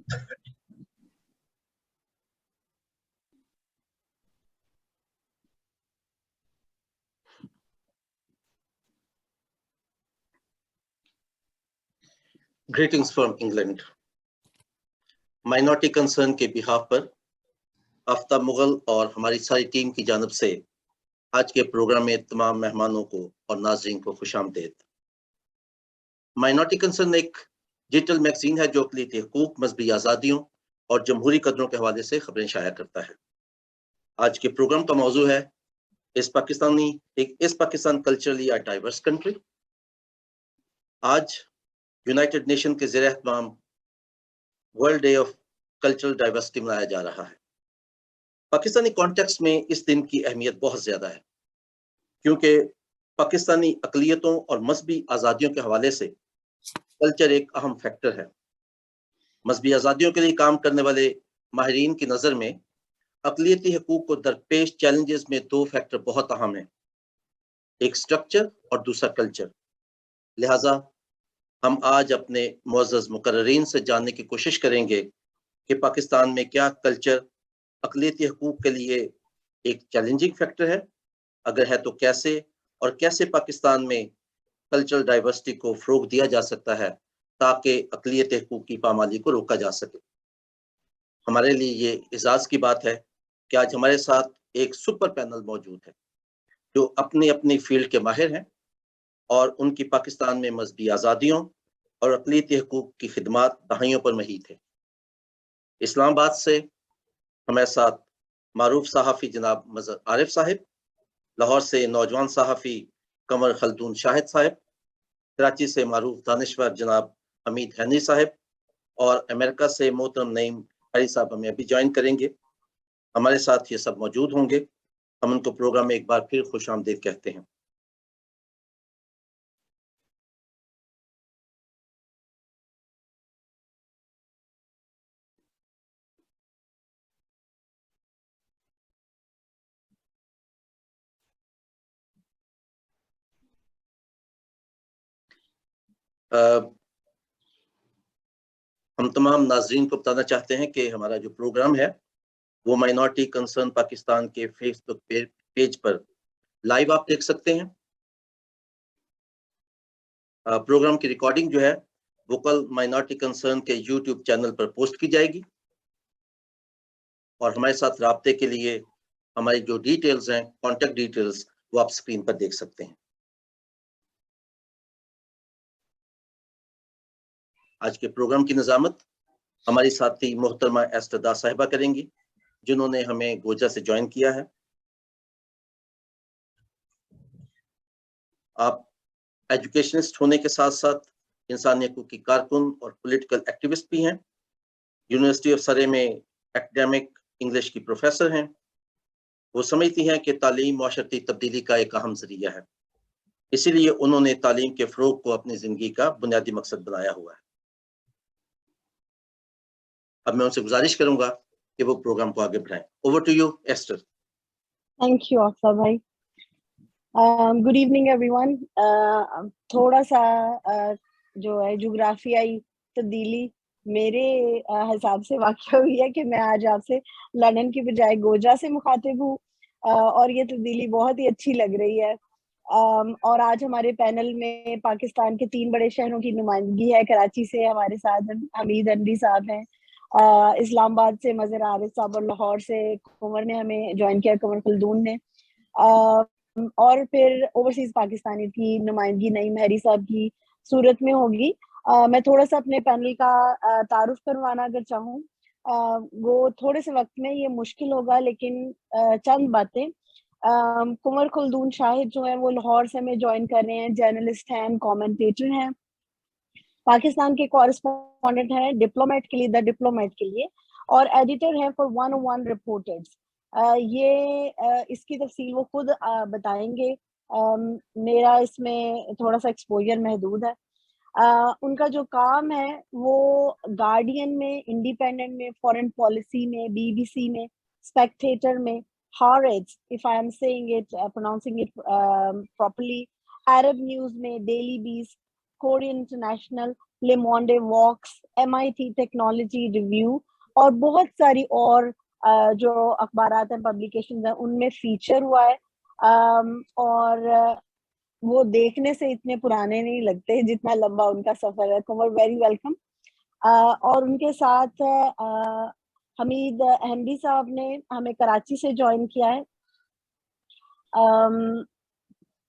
Greetings from England. Minority concern के behalf पर आफ्ताब मुगल और हमारी सारी टीम की जानब से आज के प्रोग्राम में तमाम मेहमानों को और नाज़रीन को खुशामदीद। माइनॉरिटी कंसर्न एक डिजिटल मैगजीन है जो अक़लियती हकूक़, मजहबी आज़ादियों और जमहूरी कदरों के हवाले से खबरें शाया करता है। आज के प्रोग्राम का मौजू है इस Pakistan culturally a diverse country. आज यूनाइटेड नेशन के ज़ेर एहतमाम world day of cultural diversity मनाया जा रहा है। पाकिस्तानी कॉन्टेक्स्ट में इस दिन की अहमियत बहुत ज़्यादा है क्योंकि पाकिस्तानी अक़लियतों और मजहबी आज़ादियों के हवाले से कल्चर एक अहम फैक्टर है। मजहबी आज़ादियों के लिए काम करने वाले माहिरीन की नज़र में अक़लियती हकूक़ को दरपेश चैलेंजेस में दो फैक्टर बहुत अहम हैं, एक स्ट्रक्चर और दूसरा कल्चर। लिहाजा हम आज अपने मुअज़्ज़ज़ मुकर्ररीन से जानने की कोशिश करेंगे कि पाकिस्तान में क्या कल्चर अक़लियती हकूक़ के लिए एक चैलेंजिंग फैक्टर है, अगर है तो कैसे, और कैसे पाकिस्तान में कल्चरल डाइवर्सिटी को फ़रोग़ दिया जा सकता है ताकि अक़लियती हकूक़ की पामाली को रोका जा सके। हमारे लिए ये एज़ाज़ की बात है कि आज हमारे साथ एक सुपर पैनल मौजूद है जो अपनी अपनी फील्ड के माहिर हैं और उनकी पाकिस्तान में मजहबी आज़ादियों और अक़लियती हकूक़ की खिदमात दहाइयों पर महीत है। इस्लामाबाद से हमारे साथ मारूफ सहाफ़ी जनाब मज़हर आरिफ साहिब, लाहौर से नौजवान सहाफ़ी कमर खल्दून शाहिद साहिब, कराची से मारूफ दानिश्वर जनाब हमीद हैनी साहिब और अमेरिका से मोहतरम नईम हरी साहब हमें अभी ज्वाइन करेंगे। हमारे साथ ये सब मौजूद होंगे। हम उनको प्रोग्राम में एक बार फिर खुशामदीद कहते हैं। हम तमाम नाज़रीन को बताना चाहते हैं कि हमारा जो प्रोग्राम है वो माइनॉरिटी कंसर्न पाकिस्तान के फेसबुक पेज पर लाइव आप देख सकते हैं। प्रोग्राम की रिकॉर्डिंग जो है वो कल माइनॉरिटी कंसर्न के यूट्यूब चैनल पर पोस्ट की जाएगी और हमारे साथ राब्ते के लिए हमारी जो डिटेल्स हैं, कॉन्टेक्ट डिटेल्स, वो आप स्क्रीन पर देख सकते हैं। आज के प्रोग्राम की निज़ामत हमारी साथी मोहतरमा एस्टरदा साहिबा करेंगी जिन्होंने हमें गोजा से ज्वाइन किया है। आप एजुकेशनिस्ट होने के साथ साथ इंसानी हकूक़ की कारकुन और पॉलिटिकल एक्टिविस्ट भी हैं। यूनिवर्सिटी ऑफ सरे में एकेडमिक इंग्लिश की प्रोफेसर हैं। वो समझती हैं कि तालीम माशरती तब्दीली का एक अहम ज़रिया है, इसीलिए उन्होंने तालीम के फ़रोग़ को अपनी ज़िंदगी का बुनियादी मकसद बनाया हुआ है। अब मैं उनसे गुजारिश करूंगा कि वो प्रोग्राम को आगे बढ़ाएं। Over to you Esther. Thank you Aftab भाई। Good evening everyone. थोड़ा सा जो है जोग्राफियाई तब्दीली मेरे हिसाब से वाक़या हुई है कि मैं आज आपसे लंदन की बजाय गोजा से मुखातिब हूँ और ये तब्दीली बहुत ही अच्छी लग रही है। और आज हमारे पैनल में पाकिस्तान के 3 बड़े शहरों की नुमाइंदगी है। कराची से हमारे साथ हमीद अंडी साहब हैं, इस्लामाबाद से मज़हर आरिफ साहब और लाहौर से कुंवर ने हमें ज्वाइन किया, कुंवर खल्दून ने, और फिर ओवरसीज पाकिस्तानी की नुमाइंदगी नईम हैरी साहब की सूरत में होगी। मैं थोड़ा सा अपने पैनल का तारुफ करवाना अगर चाहूँ, वो थोड़े से वक्त में ये मुश्किल होगा, लेकिन चंद बातें। कुंवर खल्दून शाहिद जो है वो लाहौर से हमें ज्वाइन कर रहे हैं, जर्नलिस्ट हैं, कमेंटेटर हैं, पाकिस्तान के कॉरेस्पॉन्डेंट हैं डिप्लोमेट के लिए, द डिप्लोमेट के लिए, और एडिटर हैं फॉर 101 रिपोर्टर्स। इसकी तफसील वो खुद बताएंगे। मेरा इसमें थोड़ा सा एक्सपोजर महदूद है। उनका जो काम है वो गार्डियन में, इंडिपेंडेंट में, फॉरेन पॉलिसी में, बीबीसी में, स्पेक्टेटर में, Haaretz, if I am saying it pronouncing it properly, Arab News में, Daily Beast, Korean International, Le Monde Vox, MIT Technology Review और बहुत सारी और जो अखबारात हैं, पब्लिकेशंस हैं, उनमें फीचर हुआ है। और वो देखने से इतने पुराने नहीं लगते जितना लंबा उनका सफर है। कुंवर वेरी वेलकम। और उनके साथ हमीद अहमदी साहब ने हमें कराची से ज्वाइन किया है।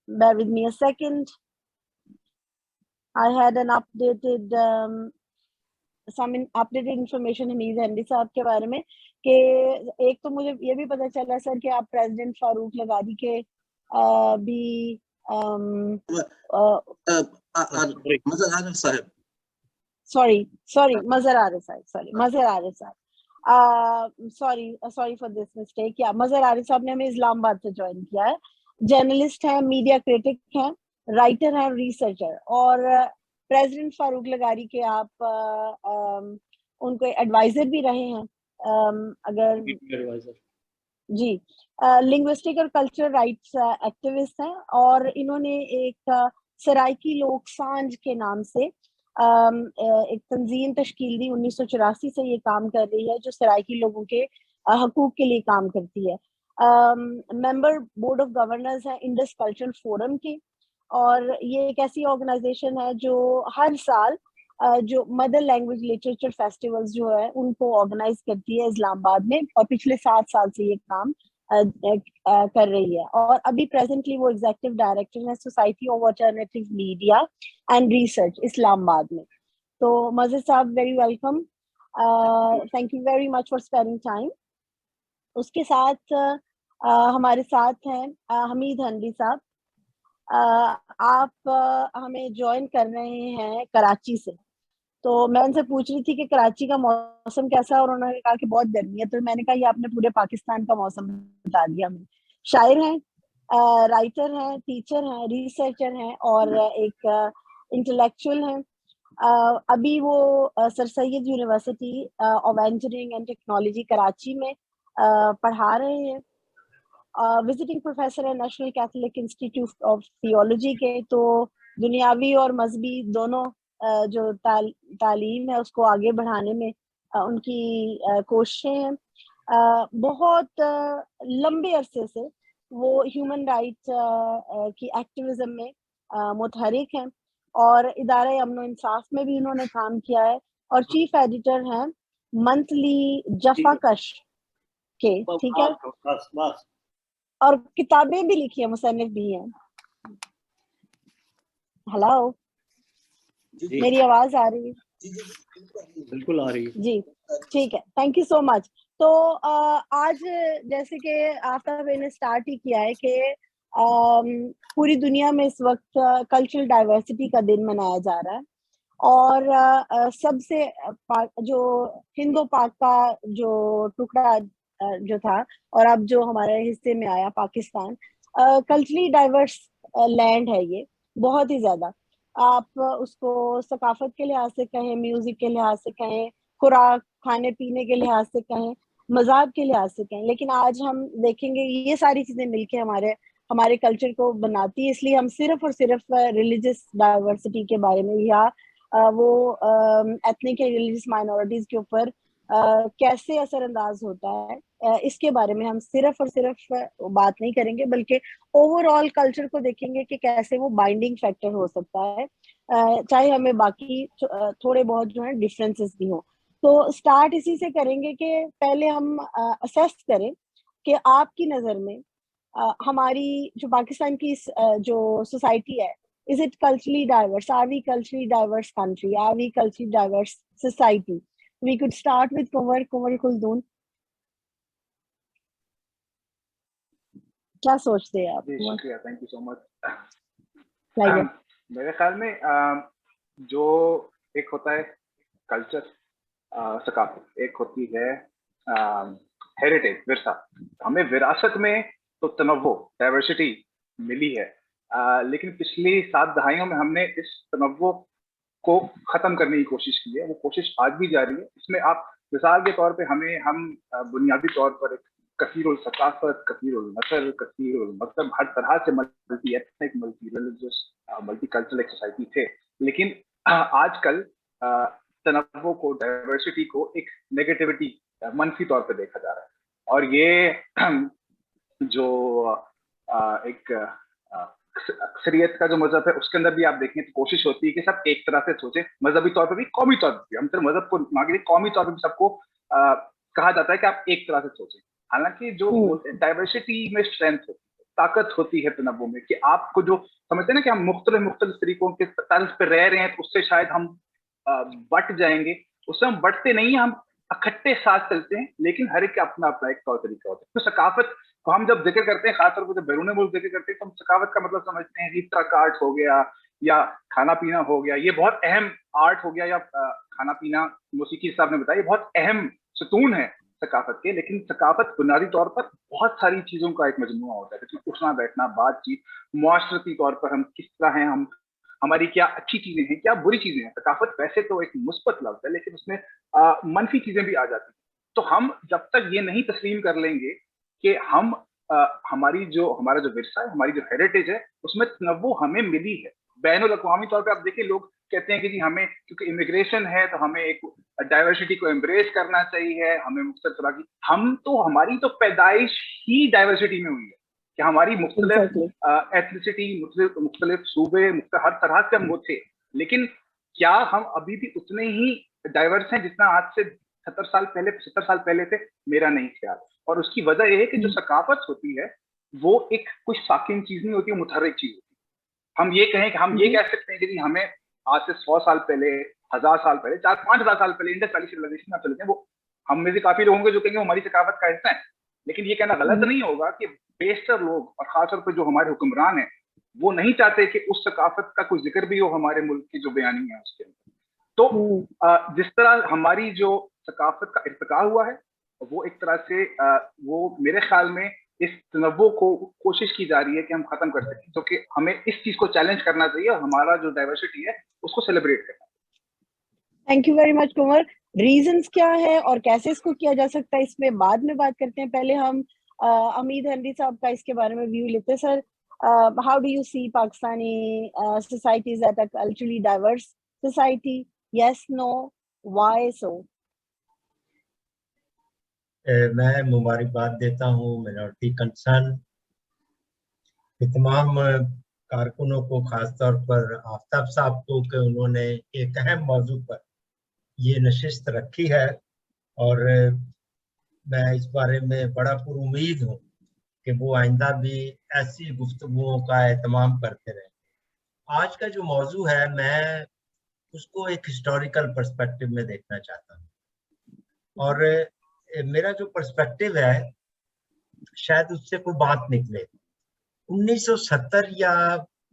bear with me a second. I had an updated some updated information Hamid Ahmadi साहब के बारे में कि एक तो मुझे ये भी पता चला सर कि आप प्रेसिडेंट फारूक लगारी के भी मजर आरिफ साहब, मजर आरिफ साहब, sorry for this mistake. या मजर आरिफ साहब ने हमें इस्लामाबाद से ज्वाइन किया है। जर्नलिस्ट हैं, मीडिया क्रिटिक हैं, राइटर हैं, रिसर्चर, और प्रेसिडेंट फारूक लगारी के आप उनको एडवाइजर भी रहे हैं। अगर जी लिंग्विस्टिक और कल्चरल राइट्स एक्टिविस्ट हैं, और इन्होंने एक सराइकी लोक सांझ के नाम से एक तंजीम तश्कील दी। 1984 से ये काम कर रही है, जो सराइकी लोगों के हकूक के लिए काम करती है। मेंबर बोर्ड ऑफ गवर्नर्स हैं इंडस कल्चरल फोरम के, और ये एक ऐसी ऑर्गेनाइजेशन है जो हर साल जो मदर लैंग्वेज लिटरेचर फेस्टिवल्स जो है उनको ऑर्गेनाइज करती है इस्लामाबाद में, और पिछले 7 साल से ये काम कर रही है। और अभी प्रेजेंटली वो एग्जीक्यूटिव डायरेक्टर है society of alternative media and research Islamabad में। तो मजिद साहब very welcome, thank you very much for spending time. उसके साथ हमारे साथ हैं हमीद अहमदी साहब। आप हमें ज्वाइन कर रहे हैं कराची से। तो मैं उनसे पूछ रही थी कि कराची का मौसम कैसा है, और उन्होंने कहा कि बहुत गर्मी है। तो मैंने कहा ये आपने पूरे पाकिस्तान का मौसम बता दिया हमें। शायर हैं, राइटर हैं, टीचर हैं, रिसर्चर हैं, और एक इंटेलेक्चुअल हैं। अभी वो sir Syed university of engineering and technology Karachi में पढ़ा रहे हैं। विजिटिंग प्रोफेसर है national Catholic institute of theology के। तो दुनियावी और मजहबी दोनों जो तालीम है उसको आगे बढ़ाने में उनकी कोशिशें हैं। बहुत लंबे अरसे से वो ह्यूमन राइट्स की एक्टिविज्म में मुतहरिक हैं, और इदारे अमन इंसाफ में भी उन्होंने काम किया है, और चीफ एडिटर हैं मंथली जफाकश के, ठीक है, और किताबें भी लिखी है, मुसन्निफ भी हैं। हेलो, मेरी आवाज आ रही है? बिल्कुल आ रही है जी, ठीक है, थैंक यू सो मच। तो आज जैसे कि आफ्ताब ने स्टार्ट ही किया है कि पूरी दुनिया में इस वक्त कल्चरल डाइवर्सिटी का दिन मनाया जा रहा है, और सबसे जो हिंदो पाक का जो टुकड़ा जो था और अब जो हमारे हिस्से में आया पाकिस्तान, कल्चरली डाइवर्स लैंड है ये, बहुत ही ज्यादा। आप उसको सकाफत के लिहाज से कहें, म्यूजिक के लिहाज से कहें, खुराक खाने पीने के लिहाज से कहें, मजाक के लिहाज से कहें, लेकिन आज हम देखेंगे ये सारी चीजें मिलके हमारे कल्चर को बनाती है। इसलिए हम सिर्फ और सिर्फ रिलीजियस डाइवर्सिटी के बारे में या वो एथनिक या रिलीजियस माइनॉरिटीज के ऊपर कैसे असरअंदाज होता है इसके बारे में हम सिर्फ और सिर्फ बात नहीं करेंगे, बल्कि ओवरऑल कल्चर को देखेंगे कि कैसे वो बाइंडिंग फैक्टर हो सकता है, चाहे हमें बाकी थोड़े बहुत जो है डिफरेंसेस भी हो। तो स्टार्ट इसी से करेंगे कि पहले हम असेस करें कि आपकी नज़र में हमारी जो पाकिस्तान की जो सोसाइटी है, is it culturally diverse? Are we culturally diverse country? Are we culturally diverse society? We could start with Kunwar Khuldoon. क्या सोचते हैं आप? शुक्रिया, थैंक यू सो मच। मेरे ख्याल में जो एक होता है कल्चर, सकाफत, एक होती है हेरिटेज, विरसा। हमें विरासत में तो तनव्वो, डाइवर्सिटी मिली है, लेकिन पिछली 7 दहाइयों में हमने इस तनव्वो को खत्म करने की कोशिश की है। वो कोशिश आज भी जारी है। इसमें आप मिसाल के तौर पे हम बुनियादी तौर पर एक कसीरुल सकाफत, कसीरुल नस्ल, कसीरुल मतलब हर तरह से multi ethnic, multi religious, multi cultural एक सोसाइटी थे। लेकिन आजकल तनव्वुर को, डाइवर्सिटी को एक नेगेटिविटी, मनफी तौर पे देखा जा रहा है। और ये जो एक अक्सरियत का जो मजहब है उसके अंदर भी आप देखें तो कोशिश होती है कि सब एक तरह से सोचें, मजहबी तौर पर भी, कौमी तौर पर भी। हम सिर्फ मजहब को मांगे, कौमी तौर पर भी सबको कहा जाता है कि आप एक तरह से सोचें। हालांकि जो बोलते हैं डाइवर्सिटी में स्ट्रेंथ होती है, ताकत होती है तनव्वुर में, कि आपको जो समझते हैं ना कि हम मुख्तलिफ तरीकों के तर्ज पे रह रहे हैं तो उससे शायद हम बट जाएंगे, उससे हम बटते नहीं हैं, हम इकट्ठे साथ चलते हैं, लेकिन हर एक का अपना अपना एक तौर तरीका होता है। तो सकाफत को हम जब जिक्र करते हैं, खासतौर पर जब बैरून मुल्क जिक्र करते हैं, तो हम सकाफत का मतलब समझते हैं रीता का आर्ट हो गया या खाना पीना हो गया, ये बहुत अहम आर्ट हो गया, या खाना पीना, मौसीकी साहब ने बताया, बहुत अहम सतून है सकाफत के। लेकिन सकाफत बुनियादी तौर पर बहुत सारी चीजों का एक मजमुआ होता है, जिसमें उठना बैठना, बातचीत, मुआशरती तौर पर हम किस तरह हैं, हम हमारी क्या अच्छी चीजें हैं, क्या बुरी चीजें हैं। सकाफत वैसे तो एक मुस्बत लफ्ज है, लेकिन उसमें मनफी चीजें भी आ जाती हैं। तो हम जब तक ये नहीं तस्लीम कर लेंगे कि हम हमारा जो विरसा है, हमारी जो हेरिटेज है, उसमें तनव्वुर हमें मिली है। बैनुल अक़वामी तौर पे आप देखिए, लोग कहते हैं कि जी हमें, क्योंकि इमिग्रेशन है तो हमें एक डाइवर्सिटी को एम्ब्रेस करना चाहिए, हमें मुख्तलिफ तरह की, हमारी तो पैदाइश ही डाइवर्सिटी में हुई है कि हमारी मुख्तलिफ एथनिसिटी, मुख्तलिफ सूबे, हर तरह से हम वो थे। लेकिन क्या हम अभी भी उतने ही डाइवर्स हैं जितना आज से 70 साल पहले थे? मेरा नहीं ख्याल। और उसकी वजह यह है कि जो सकाफत होती है वो एक कुछ साकिन चीज नहीं होती, वो मुतहर्रिक चीज होती है। हम ये कहें कि हम ये कह सकते हैं कि हमें आज से 100 साल पहले, 1000 साल पहले, 4-5 साल पहले इंडस वैली सिविलाइजेशन में चले जाएं, वो हम में से काफी लोग होंगे जो कहेंगे वो हमारी सकाफत का हिस्सा है। लेकिन ये कहना गलत नहीं होगा कि बेशतर लोग, और खासतौर पर जो हमारे हुक्मरान हैं, वो नहीं चाहते कि उस सकाफत का कोई जिक्र भी हो हमारे मुल्क की जो बयानी है उसके अंदर। तो जिस तरह हमारी जो सकाफत का इर्तिका हुआ है, वो एक तरह से वो मेरे ख्याल में इस तनव्वुर को कोशिश की जा रही है कि हम खत्म कर सकें। तो कि हमें इस चीज को चैलेंज करना चाहिए और हमारा जो डाइवर्सिटी है उसको सेलिब्रेट करना चाहिए। Thank you very much Kunwar. Reasons क्या है और कैसे इसको किया जा सकता है, इसमें बाद में बात करते हैं। पहले हम अमीद हेनरी साहब का इसके बारे में व्यू लेते हैं। Sir, how do you see Pakistani societies at a culturally diverse society? Yes, no, why so? मैं मुबारकबाद देता हूँ मिनॉरिटी कंसर्न के तमाम कारकुनों को, खासतौर पर आफ्ताब साहब को, कि उन्होंने एक अहम मौजू पर ये नशिस्त रखी है। और मैं इस बारे में बड़ा पुरुमीद हूँ कि वो आइंदा भी ऐसी गुफ्तगुओं का एहतमाम करते रहे। आज का जो मौजू है, मैं उसको एक हिस्टोरिकल पर्सपेक्टिव में देखना चाहता हूँ। और मेरा जो पर्सपेक्टिव है, शायद उससे कोई बात निकले। 1970 या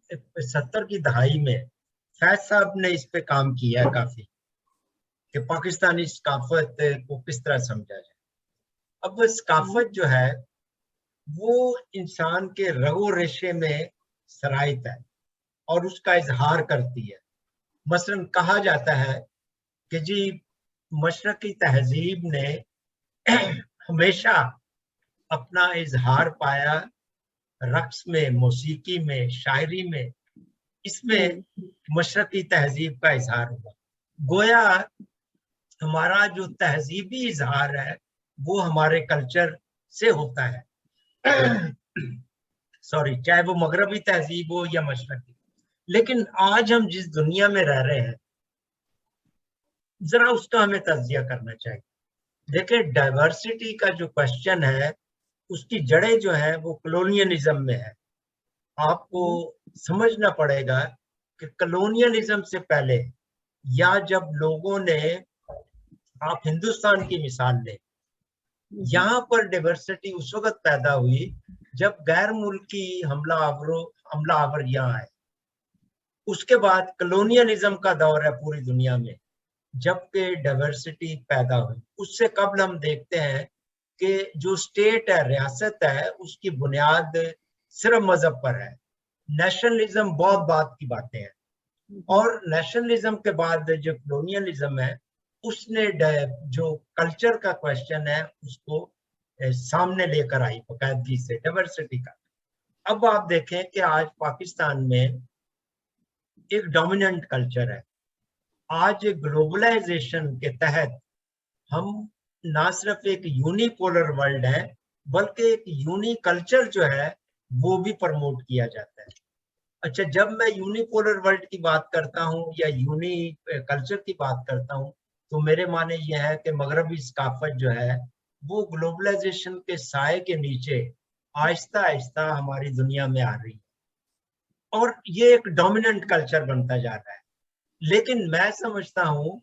70 की दहाई में फैज साहब ने इस पे काम किया है काफी, कि पाकिस्तानी सकाफत को किस तरह समझा जाए। अब सकाफत जो है वो इंसान के रगो रेशे में सरायत है और उसका इजहार करती है। मसलन कहा जाता है कि जी मशरकी तहजीब ने हमेशा अपना इजहार पाया रक्स में, मौसीकी में, शायरी में। इसमें मशरकी तहजीब का इजहार हुआ। गोया हमारा जो तहजीबी इजहार है वो हमारे कल्चर से होता है सॉरी, चाहे वो मगरबी तहजीब हो या मशरकी। लेकिन आज हम जिस दुनिया में रह रहे हैं, जरा उसका हमें तज्जिया करना चाहिए। देखिए, डाइवर्सिटी का जो क्वेश्चन है उसकी जड़ें जो है वो कॉलोनियलिज्म में है। आपको समझना पड़ेगा कि कॉलोनियलिज्म से पहले, या जब लोगों ने, आप हिंदुस्तान की मिसाल लें, यहाँ पर डाइवर्सिटी उस वक्त पैदा हुई जब गैर मुल्की हमलावर यहाँ आए। उसके बाद कॉलोनियलिज्म का दौर है पूरी दुनिया में, जबकि डाइवर्सिटी पैदा हुई। उससे कबल हम देखते हैं कि जो स्टेट है, रियासत है, उसकी बुनियाद सिर्फ मजहब पर है। नेशनलिज्म बहुत बात की बातें हैं, और नेशनलिज्म के बाद जो कॉलोनियलिज्म है उसने जो कल्चर का क्वेश्चन है उसको सामने लेकर आई बाकायदगी से, डाइवर्सिटी का। अब आप देखें कि आज पाकिस्तान में एक डोमिनेंट कल्चर है आज ग्लोबलाइजेशन के तहत हम ना सिर्फ एक यूनिपोलर वर्ल्ड है, बल्कि एक यूनी कल्चर जो है वो भी प्रमोट किया जाता है। अच्छा, जब मैं यूनिपोलर वर्ल्ड की बात करता हूँ या यूनी कल्चर की बात करता हूँ, तो मेरे माने यह है कि मगरबी सकाफत जो है वो ग्लोबलाइजेशन के साए के नीचे आहिस्ता आहिस्ता हमारी दुनिया में आ रही है और ये एक डोमिनेंट कल्चर बनता जा रहा है। लेकिन मैं समझता हूँ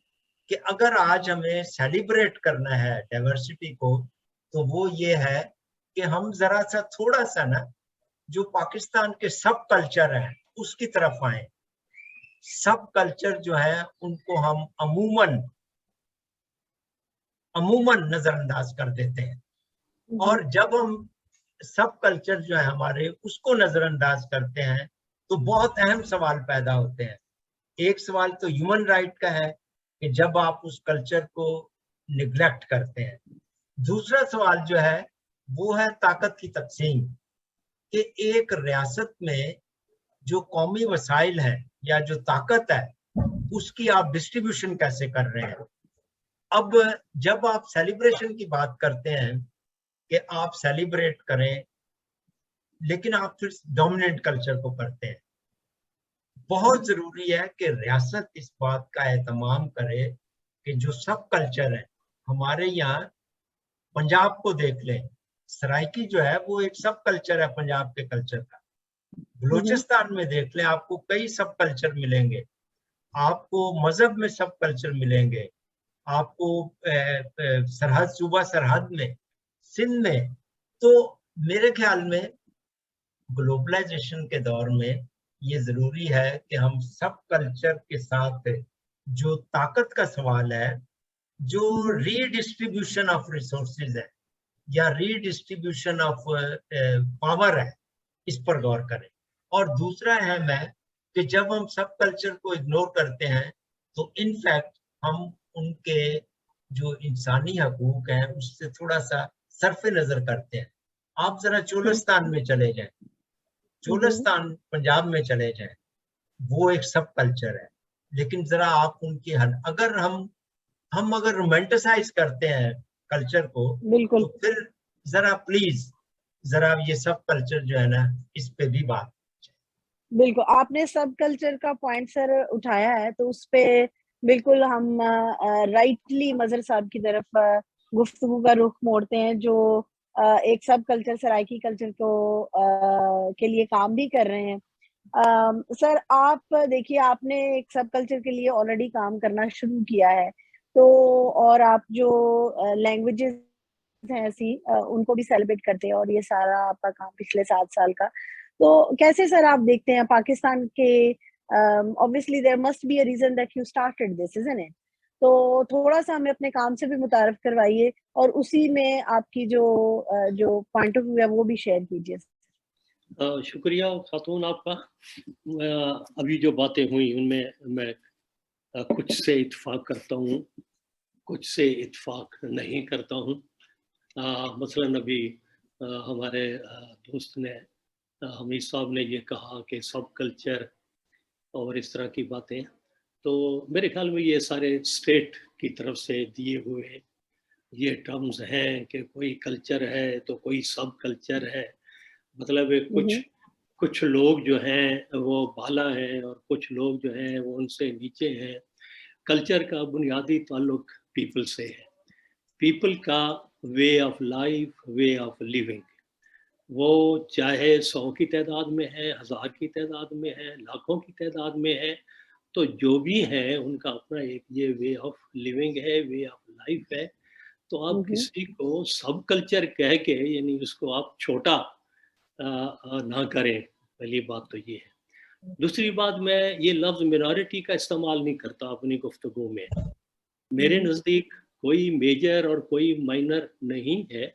कि अगर आज हमें सेलिब्रेट करना है डाइवर्सिटी को, तो वो ये है कि हम जरा सा थोड़ा सा ना जो पाकिस्तान के सब कल्चर हैं उसकी तरफ आए। सब कल्चर जो है उनको हम अमूमन नजरअंदाज कर देते हैं और जब हम सब कल्चर जो है हमारे उसको नजरअंदाज करते हैं तो बहुत अहम सवाल पैदा होते हैं। एक सवाल तो ह्यूमन राइट का है कि जब आप उस कल्चर को निग्लेक्ट करते हैं। दूसरा सवाल जो है वो है ताकत की तकसीम, कि एक रियासत में जो कौमी वसाइल है या जो ताकत है उसकी आप डिस्ट्रीब्यूशन कैसे कर रहे हैं। अब जब आप सेलिब्रेशन की बात करते हैं कि आप सेलिब्रेट करें, लेकिन आप फिर डोमिनेंट कल्चर को करते हैं। बहुत जरूरी है कि रियासत इस बात का एहतमाम करे कि जो सब कल्चर है हमारे यहाँ, पंजाब को देख लें, सराइकी जो है वो एक सब कल्चर है पंजाब के कल्चर का। बलूचिस्तान में देख लें, आपको कई सब कल्चर मिलेंगे, आपको मजहब में सब कल्चर मिलेंगे, आपको सरहद सूबा सरहद में, सिंध में। तो मेरे ख्याल में ग्लोबलाइजेशन के दौर में ये जरूरी है कि हम सब कल्चर के साथ जो ताकत का सवाल है, जो रीडिस्ट्रीब्यूशन ऑफ रिसोर्सेज है या रीडिस्ट्रीब्यूशन ऑफ पावर है, इस पर गौर करें। और दूसरा अहम है कि जब हम सब कल्चर को इग्नोर करते हैं तो इनफैक्ट हम उनके जो इंसानी हकूक हैं उससे थोड़ा सा सरफे नजर करते हैं। आप जरा चोलिस्तान में चले जाएं, चोलिस्तान पंजाब में चले जाएं, वो एक सब कल्चर है, लेकिन जरा आप उनकी अगर हम अगर रोमांटिसाइज करते हैं कल्चर को, बिल्कुल, तो फिर जरा प्लीज जरा ये सब कल्चर जो है ना इस पे भी बात। बिल्कुल आपने सब कल्चर का पॉइंट सर उठाया है, तो उस पे बिल्कुल हम राइटली मजहर साहब की तरफ गुफ्तगू का रुख मोड़ते हैं, जो एक सब कल्चर सराइकी कल्चर को के लिए काम भी कर रहे हैं। सर आप देखिए, आपने एक सब कल्चर के लिए ऑलरेडी काम करना शुरू किया है, तो और आप जो लैंग्वेजेस हैं ऐसी उनको भी सेलिब्रेट करते हैं, और ये सारा आपका काम पिछले 7 साल का। तो कैसे सर आप देखते हैं पाकिस्तान के, obviously there must be a reason that you started this, isn't it? तो थोड़ा सा हमें अपने काम से भी मुतारिफ करवाइए और उसी में आपकी जो पॉइंट ऑफ व्यू है वो भी शेयर कीजिए। शुक्रिया खातून आपका। अभी जो बातें हुई उनमें मैं कुछ से इत्फाक करता हूँ, कुछ से इत्फाक नहीं करता हूँ। मसलन अभी हमारे दोस्त ने हमीद साहब ने ये कहा कि सब कल्चर और इस तरह की बातें, तो मेरे ख्याल में ये सारे स्टेट की तरफ से दिए हुए ये टर्म्स हैं कि कोई कल्चर है तो कोई सब कल्चर है। मतलब कुछ लोग जो हैं वो बाला हैं और कुछ लोग जो हैं वो उनसे नीचे हैं। कल्चर का बुनियादी ताल्लुक पीपल से है, पीपल का way of life, way of living. वो चाहे 100 की तादाद में है, 1000 की तादाद में है, लाखों की तादाद में है, तो जो भी है उनका अपना एक ये वे ऑफ लिविंग है, वे ऑफ लाइफ है। तो आप किसी को सब कल्चर कह के यानी उसको आप छोटा ना करें, पहली बात तो ये है। दूसरी बात, मैं ये लफ्ज़ मिनॉरिटी का इस्तेमाल नहीं करता अपनी गुफ्तगू में। मेरे नज़दीक कोई मेजर और कोई माइनर नहीं है,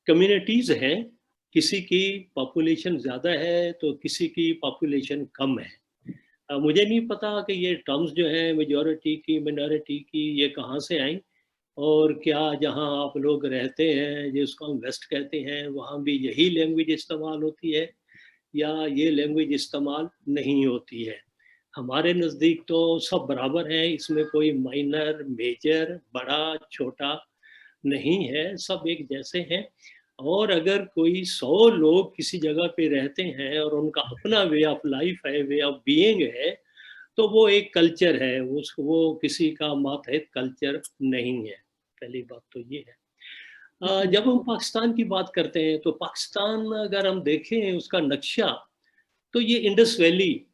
कम्युनिटीज़ हैं, किसी की पॉपुलेशन ज़्यादा है तो किसी की पॉपुलेशन कम है। मुझे नहीं पता कि ये टर्म्स जो हैं मेजॉरिटी की, मिनॉरिटी की, ये कहाँ से आई, और क्या जहाँ आप लोग रहते हैं जिसको हम वेस्ट कहते हैं वहाँ भी यही लैंग्वेज इस्तेमाल होती है या ये लैंग्वेज इस्तेमाल नहीं होती है। हमारे नज़दीक तो सब बराबर हैं, इसमें कोई माइनर, मेजर, बड़ा, छोटा नहीं है, सब एक जैसे हैं। और अगर कोई 100 लोग किसी जगह पे रहते हैं और उनका अपना वे ऑफ लाइफ है, वे ऑफ बीइंग है, तो वो एक कल्चर है, वो किसी का मातहत कल्चर नहीं है। पहली बात तो ये है। जब हम पाकिस्तान की बात करते हैं तो पाकिस्तान अगर हम देखें उसका नक्शा, तो ये इंडस वैली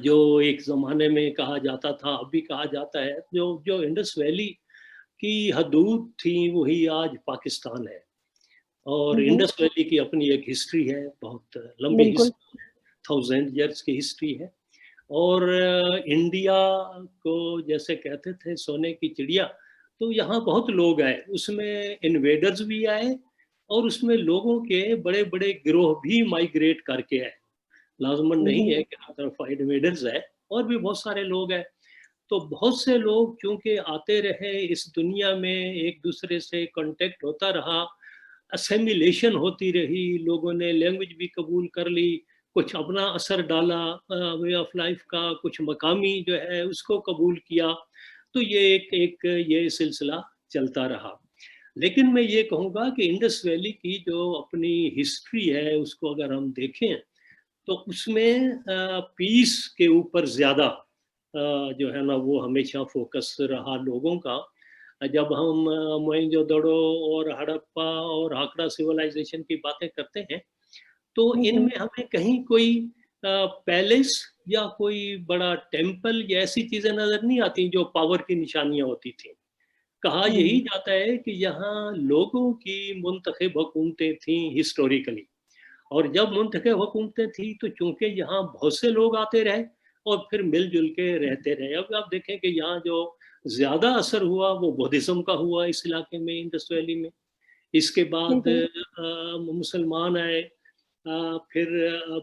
जो एक ज़माने में कहा जाता था, अभी कहा जाता है, जो जो इंडस वैली की हदूद थी वही आज पाकिस्तान है। और इंडस वैली की अपनी एक हिस्ट्री है, बहुत लंबी हिस्ट्री, 1000 ईयर्स की हिस्ट्री है। और इंडिया को जैसे कहते थे सोने की चिड़िया, तो यहाँ बहुत लोग आए, उसमें इन्वेडर्स भी आए और उसमें लोगों के बड़े बड़े गिरोह भी माइग्रेट करके आए। लाजमन नहीं है कि हर तरफ इन्वेडर्स है, और भी बहुत सारे लोग हैं। तो बहुत से लोग क्योंकि आते रहे इस दुनिया में, एक दूसरे से कांटेक्ट होता रहा, असेमिलेशन होती रही, लोगों ने लैंग्वेज भी कबूल कर ली, कुछ अपना असर डाला वे ऑफ लाइफ का, कुछ मकामी जो है उसको कबूल किया, तो ये एक ये सिलसिला चलता रहा। लेकिन मैं ये कहूँगा कि इंडस वैली की जो अपनी हिस्ट्री है उसको अगर हम देखें तो उसमें पीस के ऊपर ज़्यादा जो है ना वो हमेशा फोकस रहा लोगों का। जब हम मोहनजोदड़ो और हड़प्पा और हाकड़ा सिविलाइजेशन की बातें करते हैं तो इनमें हमें कहीं कोई पैलेस या कोई बड़ा टेम्पल या ऐसी चीज़ें नज़र नहीं आती जो पावर की निशानियाँ होती थी। कहा यही जाता है कि यहाँ लोगों की मुंतखब हुकूमतें थीं हिस्टोरिकली, और जब मुंतखब हुकूमतें थी तो चूंकि यहाँ बहुत से लोग आते रहे और फिर मिलजुल के रहते रहे। अब आप देखें कि यहाँ जो ज़्यादा असर हुआ वो बुद्धिज़्म का हुआ इस इलाके में, इंडस वैली में। इसके बाद मुसलमान आए, फिर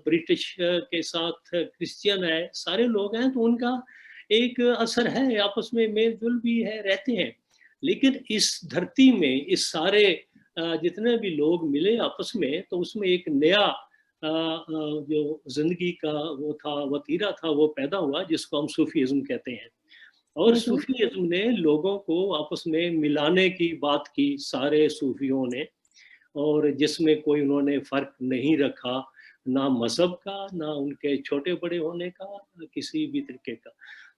ब्रिटिश के साथ क्रिश्चियन आए, सारे लोग हैं तो उनका एक असर है, आपस में मेल जुल भी है, रहते हैं। लेकिन इस धरती में इस सारे जितने भी लोग मिले आपस में, तो उसमें एक नया जो जिंदगी का वो था, वतीरा था, वो पैदा हुआ जिसको हम सूफीज़्म कहते हैं। और सूफीज़्म ने लोगों को आपस में मिलाने की बात की, सारे सूफियों ने, और जिसमें कोई उन्होंने फ़र्क नहीं रखा, ना मज़हब का, ना उनके छोटे बड़े होने का, किसी भी तरीके का।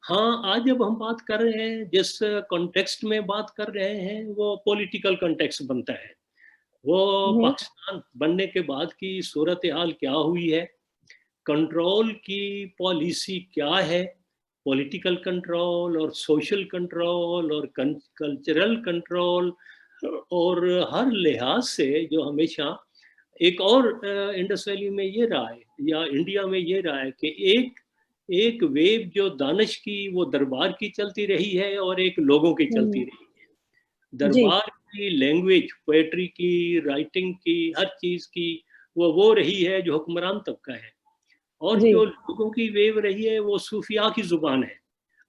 हाँ, आज जब हम बात कर रहे हैं, जिस कॉन्टेक्स्ट में बात कर रहे हैं, वो पॉलिटिकल कॉन्टेक्स्ट बनता है। वो पाकिस्तान बनने के बाद की सूरत हाल क्या हुई है, कंट्रोल की पॉलिसी क्या है, पॉलिटिकल कंट्रोल और सोशल कंट्रोल और कल्चरल कंट्रोल, और हर लिहाज से जो हमेशा एक और इंडस वैली में ये रहा है या इंडिया में ये रहा है कि एक वेव जो दानिश की वो दरबार की चलती रही है और एक लोगों की चलती रही है। दरबार की लैंग्वेज, पोएट्री की, राइटिंग की, हर चीज की वो रही है जो हुक्मरान तबका है, और जो लोगों की वेव रही है वो सूफिया की जुबान है,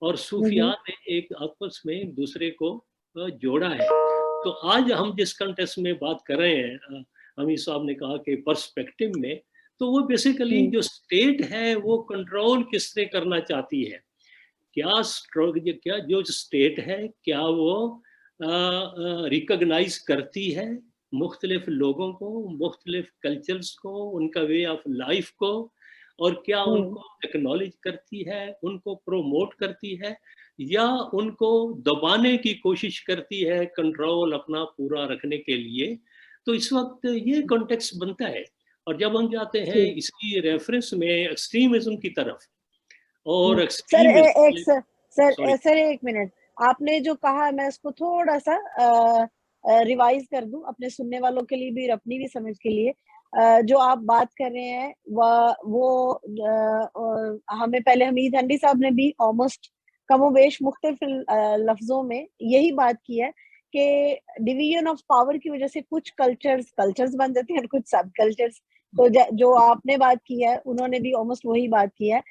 और सूफिया ने एक आपस में एक दूसरे को जोड़ा है। तो आज हम जिस कंटेक्स्ट में बात कर रहे हैं, अमीर साहब ने कहा कि पर्सपेक्टिव में, तो वो बेसिकली जो स्टेट है वो कंट्रोल किस तरह करना चाहती है, क्या जो स्टेट है क्या वो रिकॉग्नाइज करती है मुख्तलिफ लोगों को, मुख्तलिफ कल्चर्स को, उनका वे ऑफ लाइफ को, और क्या उनको एक्नॉलेज करती है, उनको प्रोमोट करती है, या उनको दबाने की कोशिश करती है कंट्रोल अपना पूरा रखने के लिए। तो इस वक्त ये कॉन्टेक्स्ट बनता है। और जब हम जाते हैं इसी रेफरेंस में एक्सट्रीमिज्म की तरफ, और सर एक मिनट, आपने जो कहा मैं इसको थोड़ा सा रिवाइज कर दूं अपने सुनने वालों के लिए भी और अपनी भी समझ के लिए। जो आप बात कर रहे हैं वो हमें पहले हमीद हंडी साहब ने भी ऑलमोस्ट कमोबेश मुख्तलिफ लफ्जों में यही बात की है कि डिवीजन ऑफ पावर की वजह से कुछ कल्चर्स बन जाते हैं, कुछ सब कल्चर्स। तो जो आपने बात की है उन्होंने भी ऑलमोस्ट वही बात की है।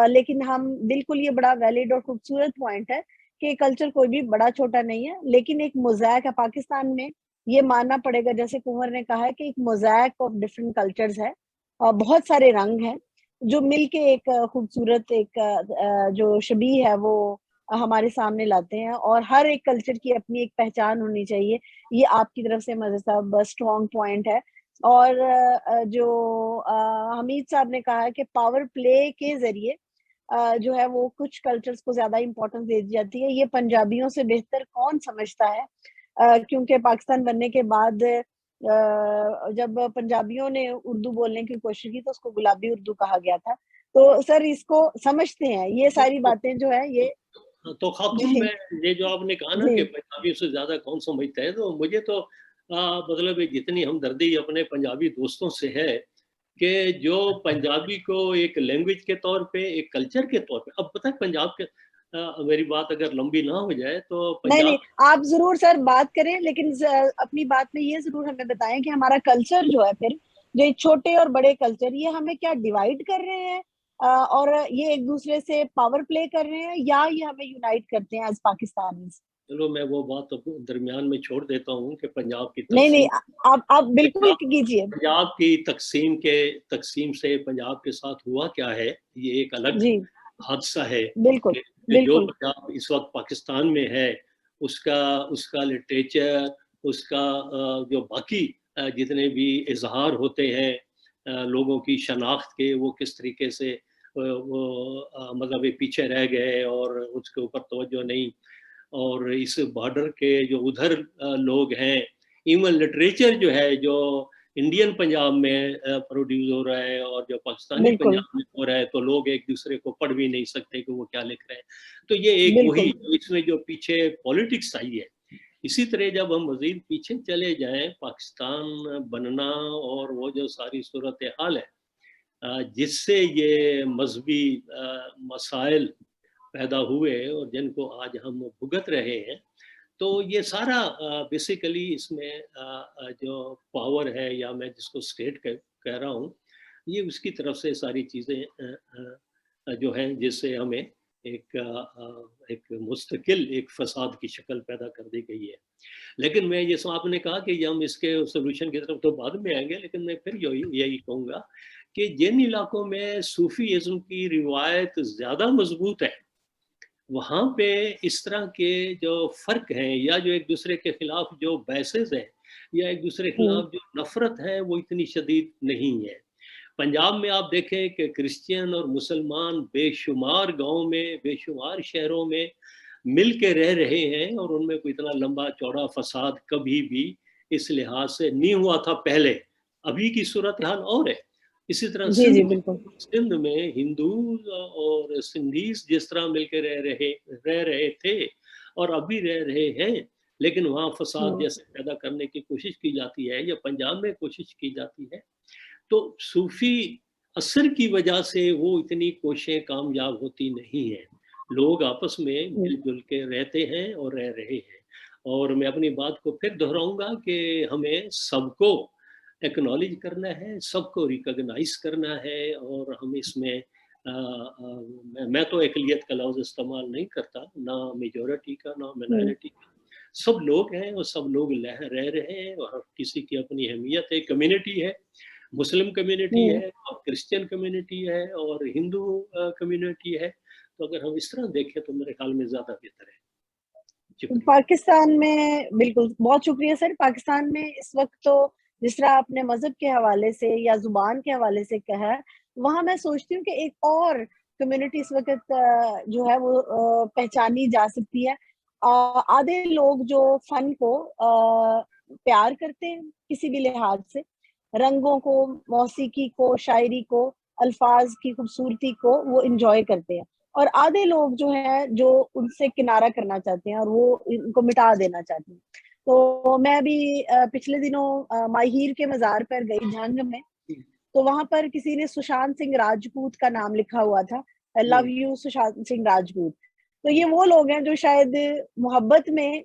लेकिन हम बिल्कुल, ये बड़ा वैलिड और खूबसूरत पॉइंट है कि कल्चर कोई भी बड़ा छोटा नहीं है, लेकिन एक मोज़ैक है पाकिस्तान में, ये मानना पड़ेगा। जैसे कुंवर ने कहा है कि एक मोज़ैक ऑफ डिफरेंट कल्चर्स है और बहुत सारे रंग हैं। जो मिलके एक खूबसूरत एक जो शबी है वो हमारे सामने लाते हैं, और हर एक कल्चर की अपनी एक पहचान होनी चाहिए। ये आपकी तरफ से मज़र साहब स्ट्रॉन्ग पॉइंट है। और जो हमीद साहब ने कहा है कि पावर प्ले के ज़रिए जो है वो कुछ कल्चर्स को ज़्यादा इम्पोर्टेंस दे दी जाती है। ये पंजाबियों से बेहतर कौन समझता है? क्योंकि पाकिस्तान बनने के बाद जब पंजाबियों ने उर्दू बोलने की कोशिश की तो उसको गुलाबी उर्दू कहा गया था। तो सर इसको समझते हैं, ये सारी बातें जो है ये तो खातून जी, में ये जो आपने कहा ना जी। कि पंजाबियों से ज़्यादा कौन समझता है, तो मुझे तो मतलब जितनी हमदर्दी अपने पंजाबी दोस्तों से है कि जो पंजाबी को एक लैंग्वेज के तौर पे, एक कल्चर के तौर पे, अब पता है पंजाब के मेरी बात अगर लंबी ना हो जाए तो नहीं, नहीं, पंजाब आप ज़रूर सर बात करें, लेकिन अपनी बात में ये ज़रूर हमें बताएं कि हमारा कल्चर जो है फिर, जो ये छोटे और बड़े कल्चर, ये हमें क्या डिवाइड कर रहे हैं और ये एक दूसरे से पावर प्ले कर रहे हैं, या ये हमें यूनाइट करते हैं एज पाकिस्तानीज? चलो मैं वो बात तो दरमियान में छोड़ देता हूँ कि पंजाब की नहीं, नहीं, तकसीम आप बिल्कुल कीजिए। पंजाब की तकसीम से पंजाब के साथ हुआ क्या है, ये एक अलग जी, हादसा है बिल्कुल, कि जो बिल्कुल। पंजाब इस वक्त पाकिस्तान में है, उसका उसका लिटरेचर, उसका जो बाकी जितने भी इजहार होते हैं लोगों की शनाख्त के, वो किस तरीके से वो मतलब ये पीछे रह गए और उसके ऊपर तवज्जो नहीं। और इस बॉर्डर के जो उधर लोग हैं, इवन लिटरेचर जो है जो इंडियन पंजाब में प्रोड्यूस हो रहा है और जो पाकिस्तानी बिल्कुल, पंजाब में हो रहा है, तो लोग एक दूसरे को पढ़ भी नहीं सकते कि वो क्या लिख रहे हैं। तो ये एक वही बिल्कुल। इसमें जो पीछे पॉलिटिक्स आई है। इसी तरह जब हम मजीद पीछे चले जाएं, पाकिस्तान बनना और वो जो सारी सूरत हाल है जिससे ये मजहबी मसाइल पैदा हुए और जिनको आज हम भुगत रहे हैं, तो ये सारा बेसिकली इसमें जो पावर है, या मैं जिसको स्टेट कह रहा हूँ, ये उसकी तरफ से सारी चीज़ें जो हैं जिससे हमें एक मुस्तकिल एक फसाद की शक्ल पैदा कर दी गई है। लेकिन मैं ये आपने कहा कि हम इसके सोल्यूशन की तरफ तो बाद में आएंगे, लेकिन मैं फिर यही कहूँगा कि जिन इलाकों में सूफीज़्म की रिवायत ज़्यादा मजबूत है, वहाँ पे इस तरह के जो फ़र्क हैं या जो एक दूसरे के खिलाफ जो बहसेस हैं या एक दूसरे के हुँ, खिलाफ जो नफ़रत है, वो इतनी शदीद नहीं है। पंजाब में आप देखें कि क्रिश्चियन और मुसलमान बेशुमार गाँव में, बेशुमार शहरों में मिल के रह रहे हैं, और उनमें कोई इतना लंबा चौड़ा फसाद कभी भी इस लिहाज से नहीं हुआ था पहले। अभी की सूरत हाल और है। इसी तरह जी, जी, बिल्कुल। सिंध में हिंदू और सिंधीज जिस तरह मिलकर रह रहे थे और अभी रह रहे हैं, लेकिन वहाँ फसाद हुँ, जैसे पैदा करने की कोशिश की जाती है या पंजाब में कोशिश की जाती है, तो सूफी असर की वजह से वो इतनी कोशिशें कामयाब होती नहीं है। लोग आपस में हुँ, मिलजुल के रहते हैं और रह रहे हैं। और मैं अपनी बात को फिर दोहराऊंगा कि हमें सबको एक्नॉलेज करना है, सबको रिकॉग्नाइज करना है, और हम इसमें मैं तो अक़लियत का लफ्ज़ इस्तेमाल नहीं करता, ना मेजॉरिटी का ना हुँ, माइनॉरिटी का। सब लोग हैं और सब लोग रह रहे हैं, और हर किसी की अपनी अहमियत है। कम्युनिटी है, मुस्लिम कम्युनिटी हुँ। है और क्रिश्चियन कम्युनिटी है और हिंदू कम्युनिटी है। तो अगर हम इस तरह देखें तो मेरे ख्याल में ज़्यादा बेहतर है। शुक्रिया। पाकिस्तान में बिल्कुल, बहुत शुक्रिया सर। पाकिस्तान में इस वक़्त तो जिस तरह आपने मज़हब के हवाले से या ज़ुबान के हवाले से कहा है, वहाँ मैं सोचती हूँ कि एक और कम्युनिटी इस वक़्त जो है वो पहचानी जा सकती है। आधे लोग जो फ़न को प्यार करते हैं किसी भी लिहाज से, रंगों को, मौसीकी को, शायरी को, अल्फ़ाज़ की खूबसूरती को वो एन्जॉय करते हैं। और आधे लोग जो हैं, जो उनसे किनारा करना चाहते हैं और वो इनको मिटा देना चाहते हैं। तो मैं अभी पिछले दिनों माही हीर के मज़ार पर गई झंग में, तो वहाँ पर किसी ने सुशांत सिंह राजपूत का नाम लिखा हुआ था, लव यू सुशांत सिंह राजपूत। तो ये वो लोग हैं जो शायद मोहब्बत में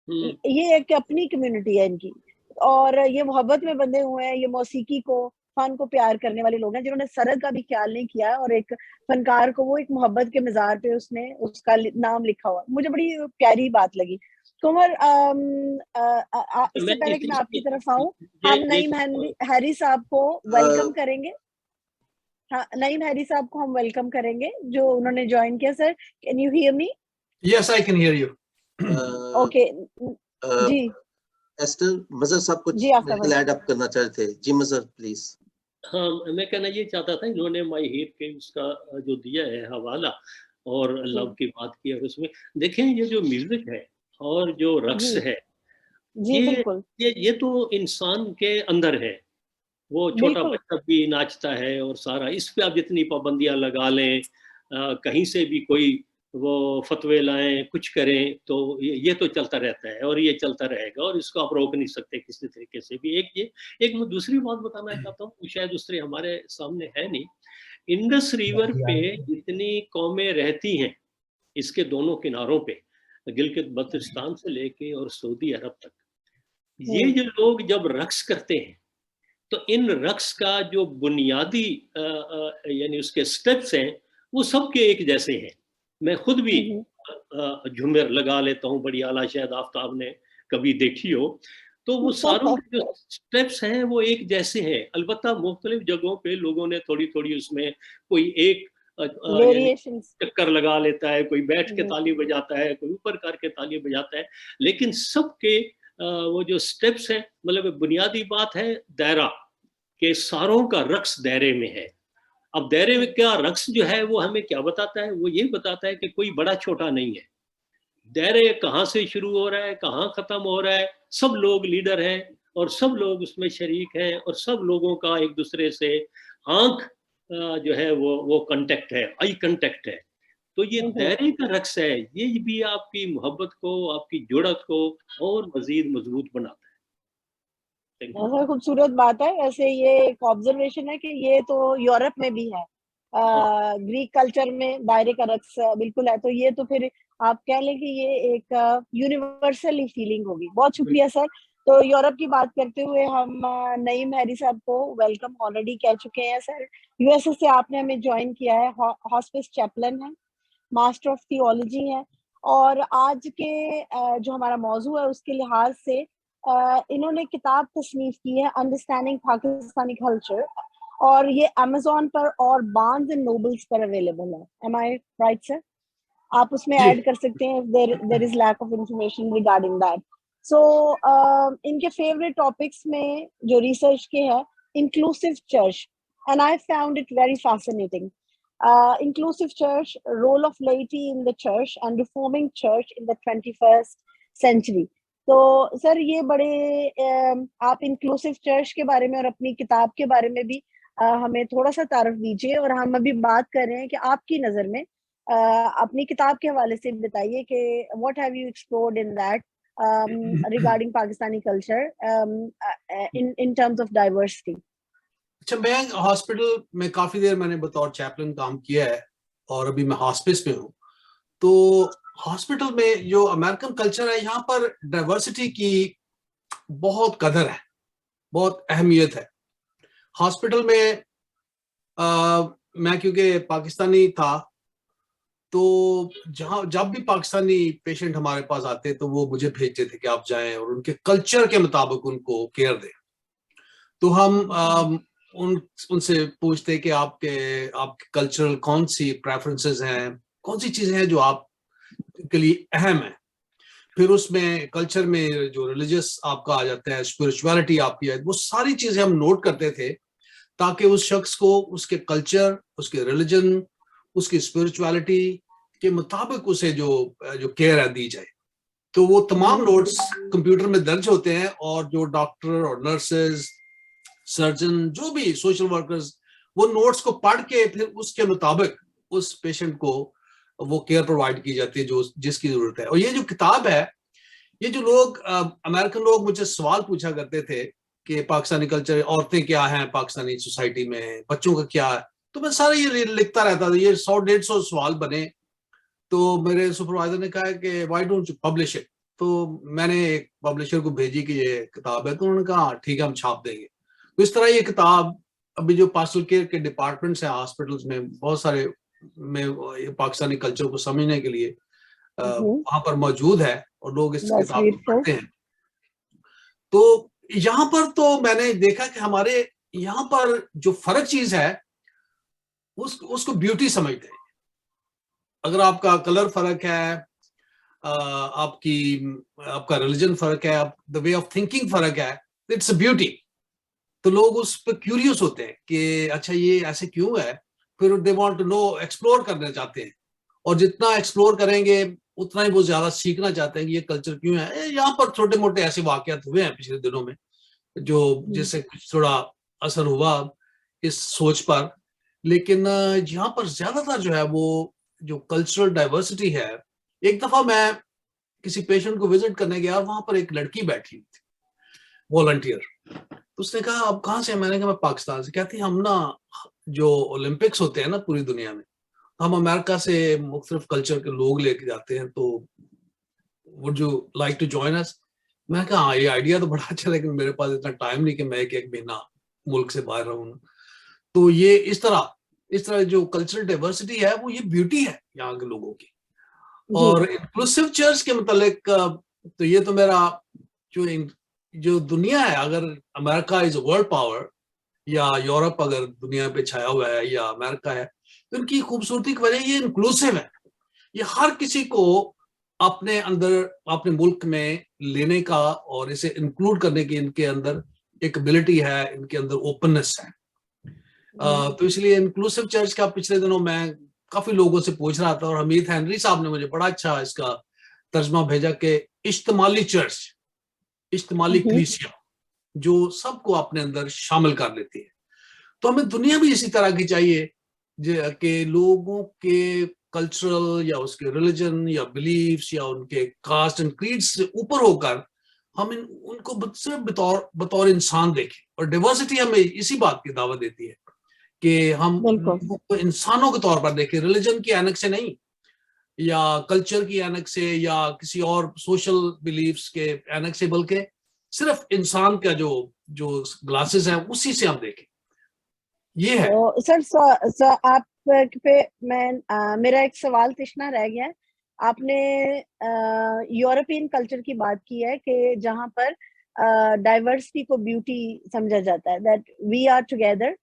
ये एक अपनी कम्युनिटी है इनकी, और ये मोहब्बत में बंधे हुए हैं, ये मौसीकी को, फ़न को प्यार करने वाले लोग हैं जिन्होंने सरहद का भी ख्याल नहीं किया, और एक फ़नकार को वो एक मोहब्बत के मज़ार पे उसने उसका नाम लिखा हुआ। मुझे बड़ी प्यारी बात लगी। कुँवर इससे मैं पहले कि मैं आपकी तरफ आऊँ, ये हम नईम हैरी साहब को अ, वेलकम करेंगे। हाँ, नईम हैरी साहब को हम वेलकम करेंगे जो उन्होंने ज्वाइन किया। Sir, can you hear me? Yes, I can hear you. Okay जी एस्टर मजहर साहब कुछ जी आफताब भाई। ऐड अप करना चाहते थे। जी मजहर प्लीज। हाँ, मैं कहना ये चाहता था, इन्होंने माई हीर के उसका जो दिया है हवाला और लव की बात की, और उसमें देखें ये जो म्यूजिक है और जो रक्स जी है, जी ये बिल्कुल ये तो इंसान के अंदर है। वो छोटा बिल्कुल बच्चा भी नाचता है और सारा, इस पे आप जितनी पाबंदियां लगा लें, कहीं से भी कोई वो फतवे लाएं, कुछ करें, तो ये तो चलता रहता है और ये चलता रहेगा, और इसको आप रोक नहीं सकते किसी तरीके से भी। एक मैं दूसरी बात बताना चाहता हूँ, शायद दूसरे हमारे सामने है नहीं। इंडस रिवर पे जितनी कौमें रहती हैं, इसके दोनों किनारों पे, गिलगित बल्तिस्तान से लेके और सऊदी अरब तक, ये जो लोग जब रक्स करते हैं, तो इन रक्स का जो बुनियादी यानी उसके स्टेप्स हैं, वो सबके एक जैसे हैं। मैं खुद भी झूमर लगा लेता हूँ बड़ी आला, शायद आफ्ताब ने कभी देखी हो। तो वो सारों के जो स्टेप्स हैं वो एक जैसे हैं, अलबत्ता मुख्तलिफ जगहों पे लोगों ने थोड़ी थोड़ी उसमें कोई एक वेरिएशंस चक्कर लगा लेता है, कोई बैठ के ताली बजाता है, कोई ऊपर करके ताली बजाता है, लेकिन सबके वो जो स्टेप्स हैं, मतलब बुनियादी बात है दायरा, के सारों का रक्स दायरे में है। अब दायरे में क्या रक्स जो है वो हमें क्या बताता है? वो ये बताता है कि कोई बड़ा छोटा नहीं है, दायरे कहाँ से शुरू हो रहा है, कहाँ खत्म हो रहा है, सब लोग लीडर हैं और सब लोग उसमें शरीक हैं, और सब लोगों का एक दूसरे से आंख जो है वो कांटेक्ट है, आई कांटेक्ट है। तो ये दायरे का रक्स है, ये भी आपकी मोहब्बत को, आपकी जुड़त को और मजीद मजबूत बनाता है। बहुत खूबसूरत बात है। वैसे ये एक ऑब्जर्वेशन है कि ये तो यूरोप में भी है, ग्रीक कल्चर में दायरे का रक्स बिल्कुल है, तो ये तो फिर आप कह लें कि ये एक यूनिवर्सल फीलिंग होगी। बहुत शुक्रिया सर। तो यूरोप की बात करते हुए हम नईम हैरी साहब को वेलकम ऑलरेडी कह चुके हैं। सर, यूएसए से आपने हमें ज्वाइन किया है, हॉस्पिस चैपलन है, मास्टर ऑफ थियोलॉजी है, और आज के जो हमारा मौजू है उसके लिहाज से इन्होंने किताब तस्नीफ की है, अंडरस्टैंडिंग पाकिस्तानी कल्चर, और ये अमेज़न पर और बार्न्स एंड नोबल्स पर अवेलेबल है। Am I right sir? आप उसमें ऐड कर सकते हैं there is lack of information regarding that. So इनके फेवरेट टॉपिक्स में जो रिसर्च के हैं, inclusive church, and I found it very fascinating. Inclusive church, role of laity in the church and reforming church in the 21st century. तो sir ये बड़े आप inclusive church के बारे में और अपनी किताब के बारे में भी हमें थोड़ा सा तारुफ दीजिए, और हम अभी बात कर रहे हैं कि आपकी नज़र में अपनी किताब के हवाले से बताइए कि what have you explored in that regarding Pakistani culture in terms of diversity. अच्छा, मैं हॉस्पिटल में काफी देर मैंने बतौर चैपलन काम किया है और अभी मैं हॉस्पिस में हूँ। तो हॉस्पिटल में जो अमेरिकन कल्चर है, यहाँ पर डाइवर्सिटी की बहुत कदर है, बहुत अहमियत है। हॉस्पिटल में मैं क्योंकि पाकिस्तानी था, तो जब भी पाकिस्तानी पेशेंट हमारे पास आते तो वो मुझे भेजते थे कि आप जाएं और उनके कल्चर के मुताबिक उनको केयर दें। तो हम उनसे पूछते कि आपके कल्चरल कौन सी प्रेफरेंसेस हैं, कौन सी चीजें हैं जो आपके लिए अहम है। फिर उसमें कल्चर में जो रिलीजियस आपका आ जाता है, स्पिरिचुअलिटी आपकी है, वो सारी चीजें हम नोट करते थे ताकि उस शख्स को उसके कल्चर, उसके रिलीजन, उसकी स्पिरिचुअलिटी के मुताबिक उसे जो केयर है दी जाए। तो वो तमाम नोट्स कंप्यूटर में दर्ज होते हैं, और जो डॉक्टर और नर्सेज, सर्जन, जो भी सोशल वर्कर्स, वो नोट्स को पढ़ के फिर उसके मुताबिक उस पेशेंट को वो केयर प्रोवाइड की जाती है जो जिसकी जरूरत है। और ये जो किताब है, ये जो लोग अमेरिकन लोग मुझे सवाल पूछा करते थे कि पाकिस्तानी कल्चर, औरतें क्या हैं पाकिस्तानी सोसाइटी में, बच्चों का क्या है, तो मैं सारा ये लिखता रहता था। ये 100-150 सवाल बने। तो मेरे सुपरवाइजर ने कहा कि why don't you publish it. तो मैंने एक पब्लिशर को भेजी कि ये किताब है, तो उन्होंने कहा ठीक है, हम छाप देंगे। तो इस तरह ये किताब अभी जो पास्टरल केयर के डिपार्टमेंट्स हैं हॉस्पिटल्स में, बहुत सारे में पाकिस्तानी कल्चर को समझने के लिए वहां पर मौजूद है, और लोग इस किताब को पढ़ते हैं। तो यहाँ पर तो मैंने देखा कि हमारे यहाँ पर जो फर्क चीज है उसको ब्यूटी समझते हैं। अगर आपका कलर फर्क है, आपका रिलीजन फर्क है, द वे ऑफ थिंकिंग फर्क है, इट्स अ ब्यूटी। तो लोग उस पर क्यूरियस होते हैं कि अच्छा ये ऐसे क्यों है, फिर they want to know, explore करना चाहते हैं, और जितना एक्सप्लोर करेंगे उतना ही वो ज्यादा सीखना चाहते हैं कि ये कल्चर क्यों है। यहाँ पर छोटे मोटे ऐसे वाकयात हुए हैं पिछले दिनों में जो जिससे कुछ थोड़ा असर हुआ इस सोच पर, लेकिन यहाँ पर ज्यादातर जो है वो जो कल्चरल डाइवर्सिटी है। एक दफा मैं किसी पेशेंट को विजिट करने गया, वहां पर एक लड़की बैठी थी वॉलंटियर। तो उसने कहा आप कहाँ से? मैंने कहा मैं पाकिस्तान से। कहती हम ना जो ओलंपिक्स होते हैं ना पूरी दुनिया में, हम अमेरिका से मुख्तलिफ कल्चर के लोग लेके जाते हैं, तो would you like to join us? मैं कहा हाँ ये आइडिया तो बड़ा अच्छा, लेकिन मेरे पास इतना टाइम नहीं कि मैं एक महीना मुल्क से बाहर रहूँ। तो ये इस तरह जो कल्चरल डाइवर्सिटी है वो ये ब्यूटी है यहाँ के लोगों की। और इंक्लूसिव चर्च के मतलब तो ये तो मेरा जो दुनिया है, अगर अमेरिका इज वर्ल्ड पावर या यूरोप अगर दुनिया पे छाया हुआ है या अमेरिका है, तो इनकी खूबसूरती की वजह ये इंक्लूसिव है। ये हर किसी को अपने अंदर अपने मुल्क में लेने का और इसे इंक्लूड करने की इनके अंदर एक एबिलिटी है, इनके अंदर ओपननेस है। तो इसलिए इंक्लूसिव चर्च का पिछले दिनों मैं काफी लोगों से पूछ रहा था, और हमीद हेनरी साहब ने मुझे बड़ा अच्छा इसका तर्जमा भेजा कि इज्तिमाली चर्च, इज्तिमाली कलीसिया जो सबको अपने अंदर शामिल कर लेती है। तो हमें दुनिया भी इसी तरह की चाहिए कि लोगों के कल्चरल या उसके रिलीजन या बिलीफ्स या उनके कास्ट एंड क्रीड से ऊपर होकर हम उनको सिर्फ बतौर इंसान देखें। और डाइवर्सिटी हमें इसी बात की दावत देती है कि हम उनको इंसानों के तौर पर देखें, रिलीजन की ऐनक से नहीं, या कल्चर की ऐनक से, या किसी और सोशल बिलीफ्स के ऐनक से, बल्कि सिर्फ इंसान का जो ग्लासेस है उसी से हम देखें। ये है। तो सर आप पे मैं मेरा एक सवाल तृष्णा रह गया है। आपने यूरोपियन कल्चर की बात की है कि जहां पर डाइवर्सिटी को ब्यूटी समझा जाता है, that we are together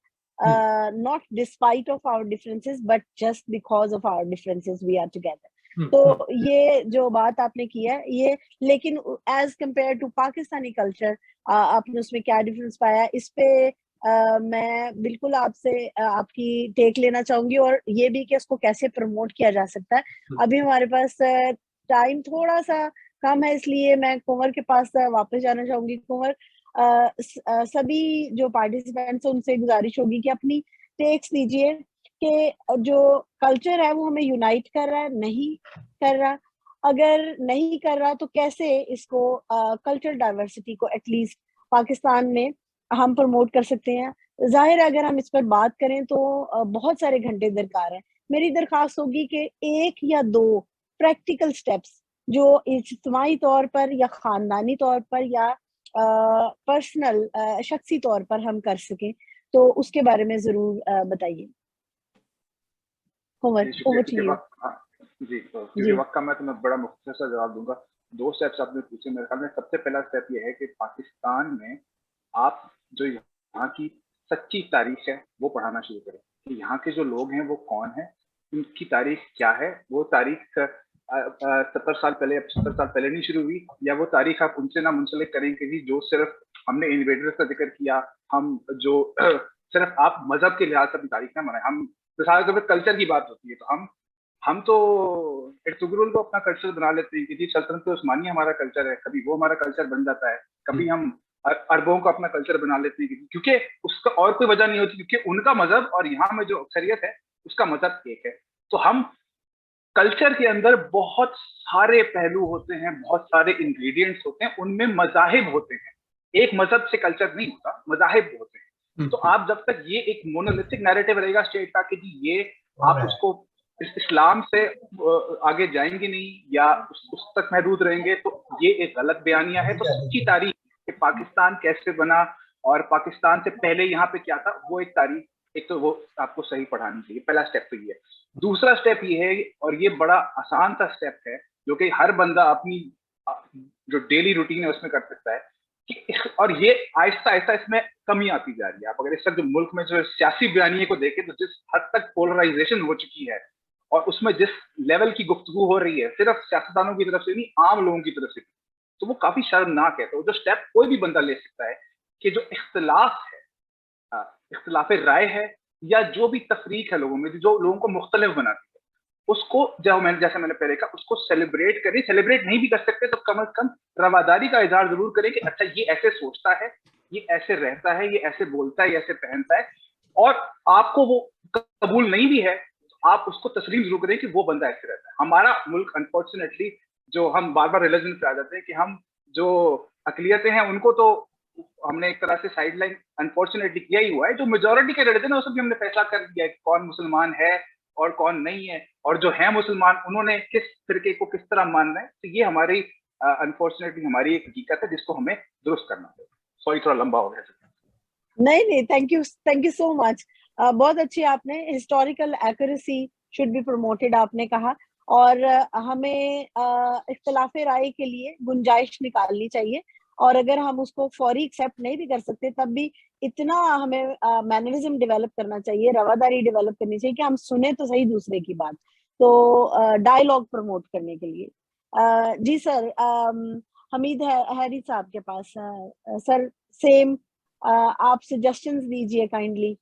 not despite of our differences but just because of our differences we are together. तो ये जो बात आपने की है ये, लेकिन as compare to Pakistani culture आपने उसमें क्या डिफरेंस पाया? इस पे मैं बिल्कुल आपसे आपकी टेक लेना चाहूंगी, और ये भी कि उसको कैसे प्रमोट किया जा सकता है। अभी हमारे पास टाइम थोड़ा सा कम है, इसलिए मैं कुंवर के पास वापस जाना चाहूंगी। कुंवर, सभी जो पार्टिसिपेंट्स हैं उनसे गुजारिश होगी कि अपनी टेक्स दीजिए कि जो कल्चर है वो हमें यूनाइट कर रहा है, नहीं कर रहा? अगर नहीं कर रहा तो कैसे इसको कल्चरल डाइवर्सिटी को एटलीस्ट पाकिस्तान में हम प्रमोट कर सकते हैं? जाहिर है अगर हम इस पर बात करें तो बहुत सारे घंटे दरकार है। मेरी दरखास्त होगी कि 1 या 2 प्रैक्टिकल स्टेप्स जो इज्तिमाई तौर पर या खानदानी तौर पर या पर्सनल शख्सी तौर पर हम कर सकें, तो उसके बारे में जरूर बताइए। जी, क्योंकि वक्त कम है तो मैं बड़ा मुख्तसर सा जवाब दूंगा। 2 स्टेप्स आपने पूछे मेरे ख्याल में। सबसे पहला स्टेप ये है कि पाकिस्तान में आप जो यहाँ की सच्ची तारीख है वो पढ़ाना शुरू करें कि यहाँ के जो लोग हैं वो कौन है, उनकी तारीख क्या है। वो तारीख 70 साल पहले 70 साल पहले नहीं शुरू हुई, या वो तारीख आप उनसे ना मुंसलिक करेंगे कि जो सिर्फ हमने इन्वेडर्स का जिक्र किया, हम जो सिर्फ आप मजहब के लिहाज से अपनी तारीख ना बनाए। हम मिसाल के तौर पर कल्चर की बात होती है तो हम तो इर्तुगरुल को अपना कल्चर बना लेते हैं कि सल्तनत उस्मानी हमारा कल्चर है, कभी वो हमारा कल्चर बन जाता है, कभी हम अरबों को अपना कल्चर बना लेते हैं, क्योंकि उसका और कोई वजह नहीं होती, क्योंकि उनका मजहब और यहाँ में जो अक्सरियत है उसका मजहब एक है। तो हम कल्चर के अंदर बहुत सारे पहलू होते हैं, बहुत सारे इंग्रेडिएंट्स होते हैं, उनमें मजाहिब होते हैं। एक मजहब से कल्चर नहीं होता, मजाहिब होते हैं। तो आप जब तक ये एक मोनोलिथिक नैरेटिव रहेगा स्टेट का कि जी ये आप उसको इस्लाम से आगे जाएंगे नहीं या उस तक महदूद रहेंगे, तो ये एक गलत बयानिया है। तो सच्ची तारीख कि पाकिस्तान कैसे बना और पाकिस्तान से पहले यहाँ पे क्या था, वो एक तारीख, एक तो वो आपको सही पढ़ानी चाहिए। पहला स्टेप तो ये है। दूसरा स्टेप ये है, और ये बड़ा आसान सा स्टेप है जो कि हर बंदा अपनी जो डेली रूटीन है उसमें कर सकता है, और ये आहिस्ता आहिस्ता इसमें कमी आती जा रही है। आप अगर इस वक्त जो मुल्क में जो सियासी बयानिए को देखें तो जिस हद तक पोलराइजेशन हो चुकी है और उसमें जिस लेवल की गुफ्तगू हो रही है सिर्फ सियासतदानों की तरफ से नहीं, आम लोगों की तरफ से, तो वो काफी शर्मनाक है। तो जो स्टेप कोई भी बंदा ले सकता है कि जो इख्तलाफ है, इख्तलाफ राय है, या जो भी तफरीक है लोगों में, जो लोगों को मुख्तलिफ बनाती है, उसको जैसे मैंने पहले कहा, उसको सेलिब्रेट करें। सेलिब्रेट नहीं भी कर सकते तो कम से कम रवादारी का इजहार जरूर करें कि अच्छा ये ऐसे सोचता है, ये ऐसे रहता है, ये ऐसे बोलता है, ये ऐसे पहनता है, और आपको वो कबूल नहीं भी है तो आप उसको तस्लीम जरूर करें कि वो बंदा ऐसे रहता है। हमारा मुल्क अनफॉर्चुनेटली, जो हम बार बार रिलीजन पे आ जाते हैं कि हम जो अकलियतें हैं उनको तो हमने एक तरह से साइडलाइन अनफॉर्चुनेटली किया ही हुआ है। जो मेजोरिटी के रिलीजन है उसको भी हमने फैसला कर दिया है कि कौन मुसलमान है और कौन नहीं है, और जो है मुसलमान उन्होंने किस फिरके को किस तरह मानना है। तो ये हमारी अनफॉर्चुनेटली हमारी एक हकीकत है जिसको हमें दुरुस्त करना है। सॉरी थोड़ा लंबा हो गया। नहीं, थैंक यू सो मच। बहुत अच्छी आपने historical accuracy should be promoted आपने कहा, और हमें इख्तिलाफ राय के लिए गुंजाइश निकालनी चाहिए, और अगर हम उसको फौरी एक्सेप्ट नहीं भी कर सकते तब भी इतना हमें मैनरिज्म डेवलप करना चाहिए, रवादारी डेवलप करनी चाहिए कि हम सुने तो सही दूसरे की बात, तो डायलॉग प्रमोट करने के लिए। जी सर, हमीद हैरी साहब के पास। सर सेम, आप सजेशंस दीजिए काइंडली।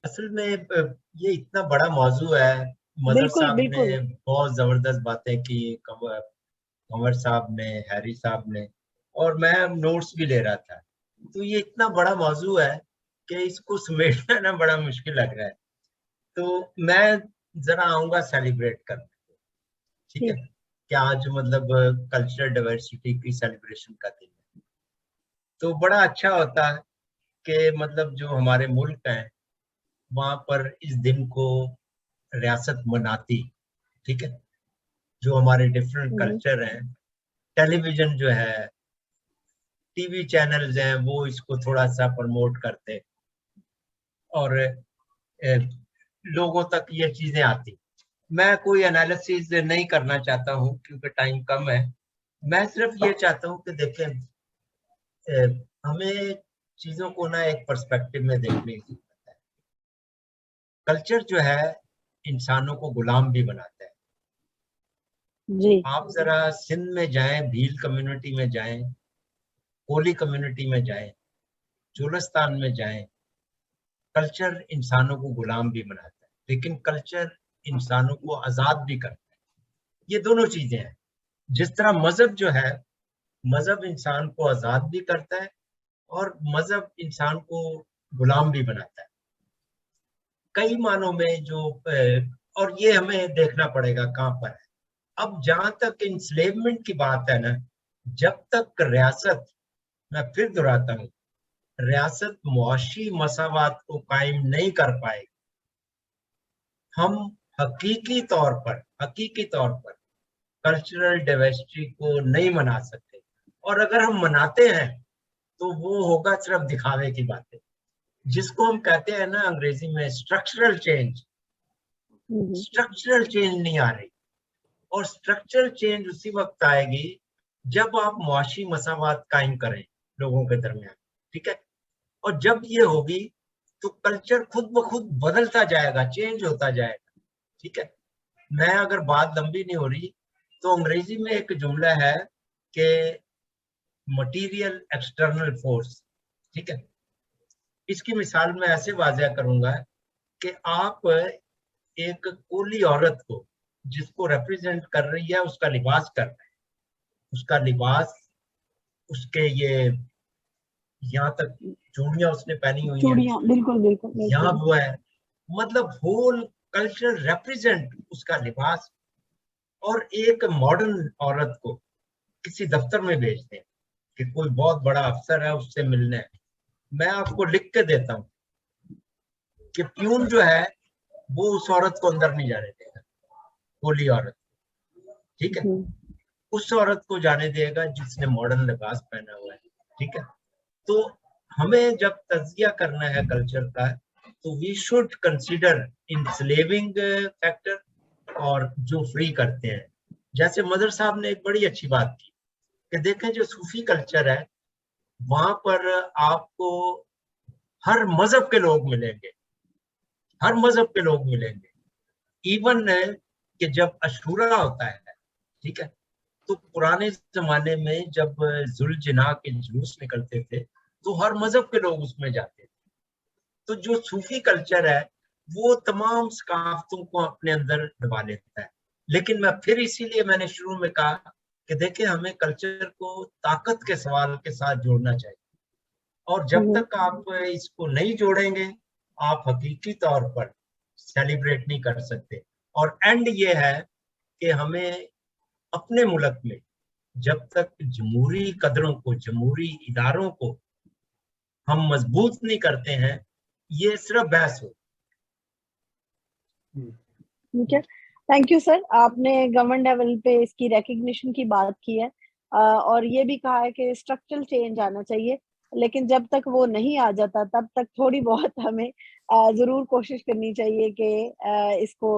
असल में ये इतना बड़ा मौजू है। मदर साहब ने बहुत जबरदस्त बातें की, कंवर साहब ने, हैरी साहब ने, और मैं नोट्स भी ले रहा था। तो ये इतना बड़ा मौजू है कि इसको समेटना ना बड़ा मुश्किल लग रहा है। तो मैं जरा आऊंगा सेलिब्रेट करने, ठीक है, कि आज मतलब कल्चरल डाइवर्सिटी की सेलिब्रेशन का दिन है। तो बड़ा अच्छा होता है कि मतलब जो हमारे मुल्क हैं वहां पर इस दिन को रियासत मनाती, ठीक है, जो हमारे डिफरेंट कल्चर हैं, टेलीविजन जो है, टीवी चैनल्स हैं, वो इसको थोड़ा सा प्रमोट करते और लोगों तक ये चीजें आती। मैं कोई एनालिसिस नहीं करना चाहता हूँ क्योंकि टाइम कम है। मैं सिर्फ ये चाहता हूँ कि देखें, हमें चीजों को ना एक पर्सपेक्टिव में देखने की जरूरत है। कल्चर जो है इंसानों को गुलाम भी बनाता है। जी। आप जरा सिंध में जाएं, भील कम्युनिटी में जाएं, कोली कम्युनिटी में जाएं, चोलस्तान में जाएं, कल्चर इंसानों को गुलाम भी बनाता है, लेकिन कल्चर इंसानों को आजाद भी करता है। ये दोनों चीजें हैं। जिस तरह मजहब जो है, मजहब इंसान को आजाद भी करता है और मजहब इंसान को गुलाम भी बनाता है कई मानों में। जो और ये हमें देखना पड़ेगा कहाँ पर है। अब जहां तक इंस्लेवमेंट की बात है ना, जब तक रियासत, मैं फिर दोहराता हूँ, रियासत मुआशी मसावात को कायम नहीं कर पाएगी, हम हकीकी तौर पर कल्चरल डाइवर्सिटी को नहीं मना सकते। और अगर हम मनाते हैं तो वो होगा सिर्फ दिखावे की बातें, जिसको हम कहते हैं ना अंग्रेजी में स्ट्रक्चरल चेंज। स्ट्रक्चरल चेंज नहीं आ रही, और स्ट्रक्चरल चेंज उसी वक्त आएगी जब आप मुआशी मसावात कायम करें लोगों के दरमियान, ठीक है। और जब ये होगी तो कल्चर खुद ब खुद बदलता जाएगा, चेंज होता जाएगा, ठीक है। मैं अगर बात लंबी नहीं हो रही तो अंग्रेजी में एक जुमला है कि मटीरियल एक्सटर्नल फोर्स, ठीक है। इसकी मिसाल मैं ऐसे वाज़ह करूंगा कि आप एक कोली औरत को, जिसको रिप्रेजेंट कर रही है, उसका लिबास कर रहे हैं, उसका लिबास, उसके ये यहाँ तक चूड़ियां उसने पहनी हुई हैं, बिल्कुल यहाँ वो है, मतलब होल कल्चर रिप्रेजेंट उसका लिबास। और एक मॉडर्न औरत को किसी दफ्तर में भेजते हैं कि कोई बहुत बड़ा अफसर है, उससे मिलने है, मैं आपको लिख के देता हूँ कि प्यून जो है वो उस औरत को अंदर नहीं जाने देगा, कोली औरत, ठीक है, उस औरत को जाने देगा जिसने मॉडर्न लिबास पहना हुआ है, ठीक है। तो हमें जब तज्जिया करना है कल्चर का, तो वी शुड कंसीडर इंस्लेविंग फैक्टर और जो फ्री करते हैं। जैसे मदर साहब ने एक बड़ी अच्छी बात की कि देखें जो सूफी कल्चर है वहां पर आपको हर मजहब के लोग मिलेंगे, हर मजहब के लोग मिलेंगे। इवन कि जब अशूरा होता है, ठीक है, तो पुराने जमाने में जब जुल्जना के जुलूस निकलते थे तो हर मजहब के लोग उसमें जाते थे। तो जो सूफी कल्चर है वो तमाम सकाफतों को अपने अंदर दबा लेता है। लेकिन मैं फिर इसीलिए मैंने शुरू में कहा कि देखिए हमें कल्चर को ताकत के सवाल के साथ जोड़ना चाहिए, और जब तक आप इसको नहीं जोड़ेंगे आप हकीकी तौर पर सेलिब्रेट नहीं कर सकते। और एंड ये है कि हमें अपने मुल्क में जब तक जमहूरी कदरों को, जमहूरी इदारों को हम मजबूत नहीं करते हैं, ये सिर्फ बहस हो। ठीक है, थैंक यू सर। आपने गवर्नमेंट लेवल पे इसकी रिकग्निशन की बात की है और ये भी कहा है कि स्ट्रक्चरल चेंज आना चाहिए, लेकिन जब तक वो नहीं आ जाता तब तक थोड़ी बहुत हमें जरूर कोशिश करनी चाहिए कि इसको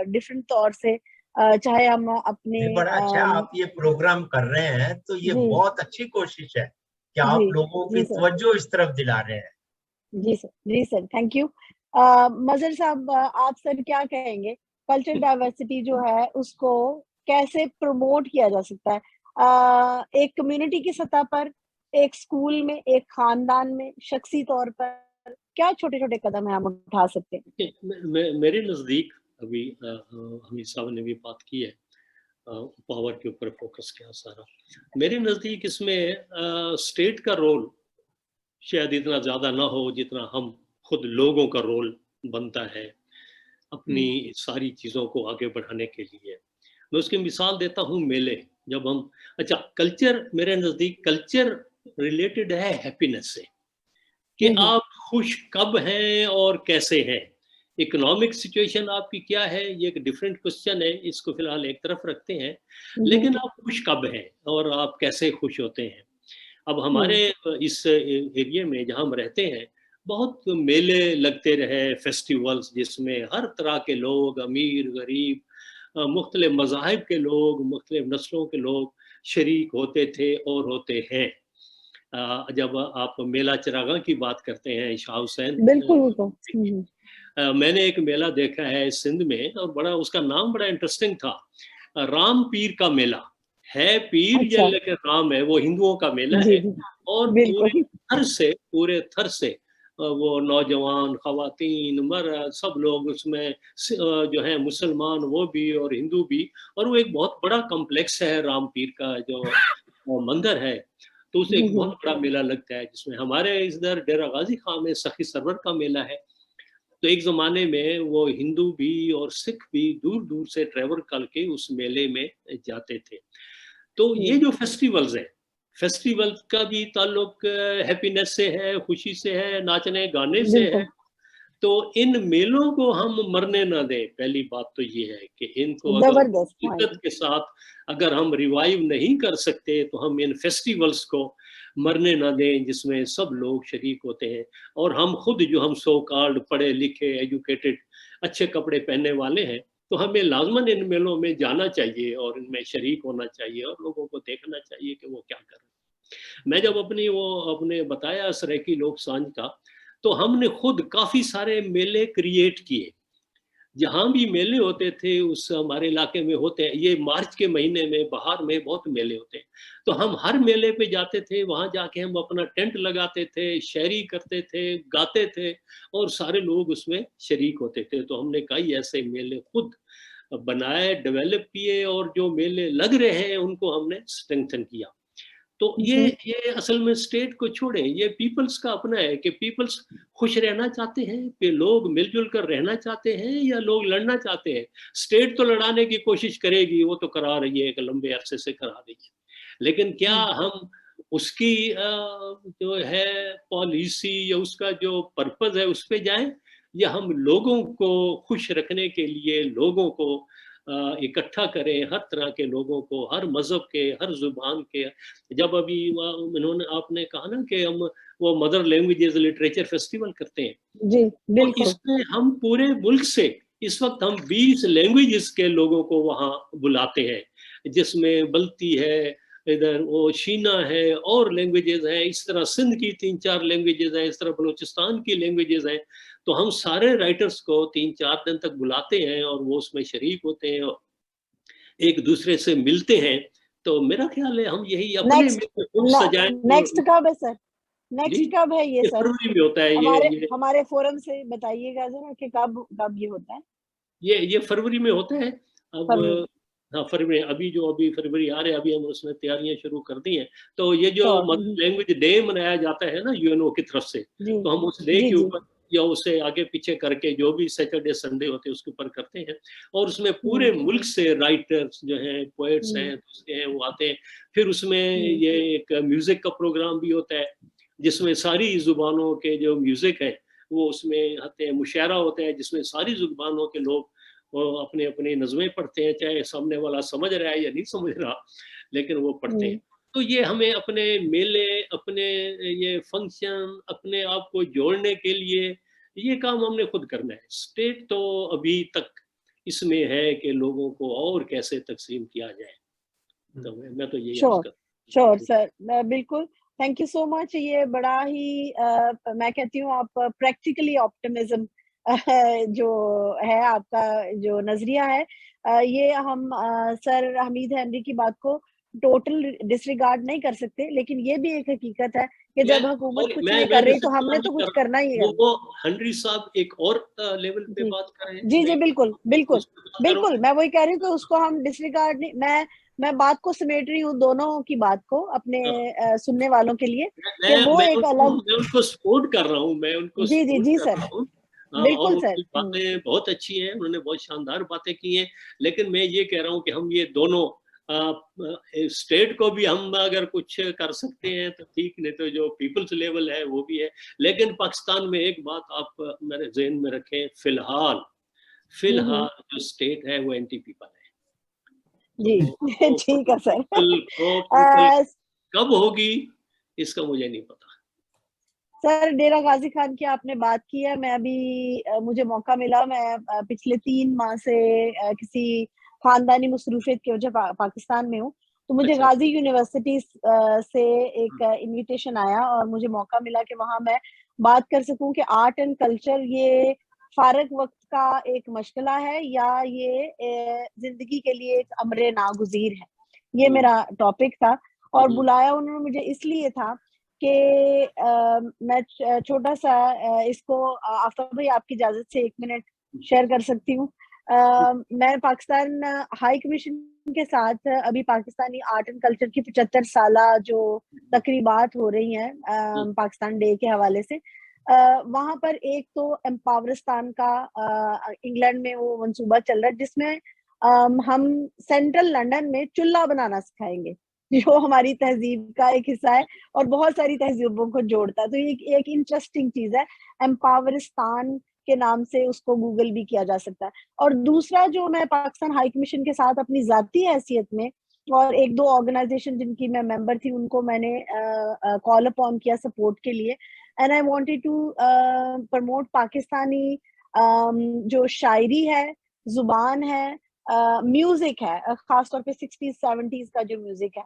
डिफरेंट तौर से चाहे हम अपने बड़ा अच्छा आप ये प्रोग्राम कर रहे हैं, तो ये बहुत अच्छी कोशिश है कि आप लोगों की तवज्जो इस तरफ दिला रहे हैं। जी सर, थैंक यू। मजहर साहब, आप सर क्या कहेंगे, कल्चरल डाइवर्सिटी जो है उसको कैसे प्रमोट किया जा सकता है एक कम्युनिटी की सतह पर, एक स्कूल में, एक खानदान में, शख्सी तौर पर क्या छोटे छोटे कदम है हम उठा सकते हैं? मेरे नजदीक अभी हमीद साहब ने भी बात की है, पावर के ऊपर फोकस किया सारा। मेरे नजदीक इसमें स्टेट का रोल शायद इतना ज्यादा ना हो जितना हम खुद लोगों का रोल बनता है अपनी सारी चीजों को आगे बढ़ाने के लिए। मैं उसकी मिसाल देता हूँ मेले। जब हम कल्चर, मेरे नजदीक कल्चर रिलेटेड है हैप्पीनेस से, कि आप खुश कब हैं और कैसे हैं। इकोनॉमिक सिचुएशन आपकी क्या है ये एक डिफरेंट क्वेश्चन है, इसको फिलहाल एक तरफ रखते हैं, लेकिन आप खुश कब हैं और आप कैसे खुश होते हैं। अब हमारे इस एरिया में जहाँ हम रहते हैं बहुत मेले लगते रहे, फेस्टिवल्स, जिसमें हर तरह के लोग, अमीर गरीब, मुख्तलिफ मज़ाहिब के लोग, मुख्तलिफ नस्लों के लोग शरीक होते थे और होते हैं। जब आप मेला चिरागा की बात करते हैं, शाह हुसैन, बिल्कुल मैंने एक मेला देखा है सिंध में और बड़ा, उसका नाम बड़ा इंटरेस्टिंग था, राम पीर का मेला है। पीर ये लेकर राम है, वो हिंदुओं का मेला है और पूरे थर से वो नौजवान, खवातीन, मर्द, सब लोग उसमें जो है, मुसलमान वो भी और हिंदू भी। और वो एक बहुत बड़ा कॉम्प्लेक्स है राम पीर का जो मंदिर है, तो उसे एक बहुत बड़ा मेला लगता है, जिसमें हमारे इधर डेरा गाजी खां में सखी सरवर का मेला है। तो एक ज़माने में वो हिंदू भी और सिख भी दूर दूर से ट्रैवल करके उस मेले में जाते थे। तो ये जो फेस्टिवल्स है, फेस्टिवल का भी ताल्लुक हैप्पीनेस से है, खुशी से है, नाचने गाने से है। तो इन मेलों को हम मरने ना दें। पहली बात तो ये है कि इनको अगर शिद्दत के साथ अगर हम रिवाइव नहीं कर सकते तो हम इन फेस्टिवल्स को मरने ना दें, जिसमें सब लोग शरीक होते हैं। और हम खुद जो हम सो कॉल्ड पढ़े लिखे, एजुकेटेड, अच्छे कपड़े पहनने वाले हैं, तो हमें लाजमन इन मेलों में जाना चाहिए और इनमें शरीक होना चाहिए और लोगों को देखना चाहिए कि वो क्या कर रहे हैं। मैं जब अपने बताया सराइकी लोक सांझ का, तो हमने खुद काफ़ी सारे मेले क्रिएट किए। जहाँ भी मेले होते थे उस हमारे इलाके में होते हैं, ये मार्च के महीने में बाहर में बहुत मेले होते हैं, तो हम हर मेले पे जाते थे, वहाँ जाके हम अपना टेंट लगाते थे, शायरी करते थे, गाते थे और सारे लोग उसमें शरीक होते थे। तो हमने कई ऐसे मेले खुद बनाए, डेवलप किए और जो मेले लग रहे हैं उनको हमने स्ट्रेंथन किया। तो ये असल में स्टेट को छोड़े, ये पीपल्स का अपना है कि पीपल्स खुश रहना चाहते हैं, कि लोग मिलजुल कर रहना चाहते हैं या लोग लड़ना चाहते हैं। स्टेट तो लड़ाने की कोशिश करेगी, वो तो करा रही है, एक लंबे अरसे से करा रही है, लेकिन क्या हम उसकी जो है पॉलिसी या उसका जो पर्पस है उस पर जाएं, या हम लोगों को खुश रखने के लिए लोगों को इकट्ठा करें, हर तरह के लोगों को, हर मजहब के, हर जुबान के। जब अभी आपने कहा ना कि हम वो मदर लैंग्वेजेस लिटरेचर फेस्टिवल करते हैं, जी बिल्कुल, तो इसमें हम पूरे मुल्क से इस वक्त हम 20 लैंग्वेजेस के लोगों को वहाँ बुलाते हैं, जिसमें बल्ती है, इधर वो शीना है और लैंग्वेजेस हैं, इस तरह सिंध की 3-4 लैंग्वेजेस हैं, इस तरह बलूचिस्तान की लैंग्वेजेस हैं। तो हम सारे राइटर्स को 3-4 दिन तक बुलाते हैं और वो उसमें शरीक होते हैं और एक दूसरे से मिलते हैं। तो मेरा ख्याल है हम यही अपने सजाएं। नेक्स्ट कब है सर? नेक्स्ट कब है ये सर? फरवरी में होता है हमारे फोरम से बताइएगा जरा कि कब ये होता है। ये फरवरी में होता है। अब हाँ, फरवरी, अभी फरवरी आ रहे हैं, अभी हम उसमें तैयारियां शुरू कर दी हैं। तो ये जो मदर लैंग्वेज डे मनाया जाता है ना यूएनओ की तरफ से, तो हम उस डे के ऊपर या उससे आगे पीछे करके जो भी सैटरडे संडे होते हैं उसके ऊपर करते हैं। और उसमें पूरे मुल्क से राइटर्स जो हैं, पोएट्स हैं, दूसरे हैं, वो आते हैं। फिर उसमें ये एक म्यूजिक का प्रोग्राम भी होता है जिसमें सारी जुबानों के जो म्यूजिक है वो उसमें आते हैं। मुशायरा होता है जिसमें सारी जुबानों के लोग वो अपने अपने नज़में पढ़ते हैं, चाहे सामने वाला समझ रहा है या नहीं समझ रहा, लेकिन वो पढ़ते हैं। तो ये हमें अपने मेले, अपने ये फंक्शन, अपने आप को जोड़ने के लिए ये काम हमने खुद करना है। स्टेट तो अभी तक इसमें है कि लोगों को और कैसे तकसीम किया जाए। तो मैं तो यही श्योर सर, बिल्कुल, थैंक यू सो मच। ये बड़ा ही मैं कहती हूँ आप प्रैक्टिकली ऑप्टिमिज्म जो है आपका जो नजरिया है, ये हम सर हमीद हेनरी की बात को टोटल डिसरिगार्ड नहीं कर सकते, लेकिन ये भी एक हकीकत है कि जब हुकूमत कुछ नहीं कर रही तो हमने तो कुछ करना ही है। वो हेनरी साहब एक और लेवल पे बात कर रहे हैं। जी बिल्कुल बिल्कुल बिल्कुल, मैं वही कह रही हूँ कि उसको हम डिसरिगार्ड नहीं, मैं बात को समेट रही हूँ दोनों की बात को अपने सुनने वालों के लिए कि वो एक अलग, मैं उनको सपोर्ट कर रहा हूँ, मैं उनको जी सर, बिल्कुल सर, बातें बहुत अच्छी हैं, उन्होंने बहुत शानदार बातें की हैं। लेकिन मैं ये कह रहा हूँ कि हम ये दोनों स्टेट को भी हम अगर कुछ कर सकते हैं तो ठीक, नहीं तो जो पीपल्स लेवल है वो भी है। लेकिन पाकिस्तान में एक बात आप मेरे ज़हन में रखें, फिलहाल जो स्टेट है वो एंटी पीपल है। जी ठीक है सर। कब होगी इसका मुझे नहीं पता। सर डेरा गाजी खान की आपने बात की है, मैं अभी मुझे मौका मिला, मैं पिछले 3 माह से किसी खानदानी मसरूफियत की वजह पाकिस्तान में हूँ, तो मुझे गाजी यूनिवर्सिटी से एक इनविटेशन आया और मुझे मौका मिला कि वहां मैं बात कर सकूं कि आर्ट एंड कल्चर ये फारग वक्त का एक मशगला है या ये जिंदगी के लिए एक अमरे नागुज़ीर है। ये मेरा टॉपिक था और बुलाया उन्होंने मुझे इसलिए था कि मैं छोटा सा इसको आफ्ताब भाई आपकी इजाजत से 1 मिनट शेयर कर सकती हूँ। मैं पाकिस्तान हाई कमीशन के साथ अभी पाकिस्तानी आर्ट एंड कल्चर की 75 साला जो तकरीबात हो रही हैं पाकिस्तान डे के हवाले से, वहां पर एक तो एम्पावरिस्तान का इंग्लैंड में वो मंसूबा चल रहा है जिसमें हम सेंट्रल लंदन में चूल्हा बनाना सिखाएंगे, जो हमारी तहजीब का एक हिस्सा है और बहुत सारी तहजीबों को जोड़ता है। तो ये एक इंटरेस्टिंग चीज है, एम्पावरिस्तान के नाम से उसको गूगल भी किया जा सकता है। और दूसरा जो मैं पाकिस्तान हाई कमीशन के साथ अपनी जाती हैसियत में और 1-2 ऑर्गेनाइजेशन जिनकी मैं मेंबर थी उनको मैंने कॉल अपॉन किया सपोर्ट के लिए, and I wanted to promote Pakistani जो शायरी है, जुबान है, म्यूजिक है, खासतौर पे 60s 70s का जो म्यूजिक है।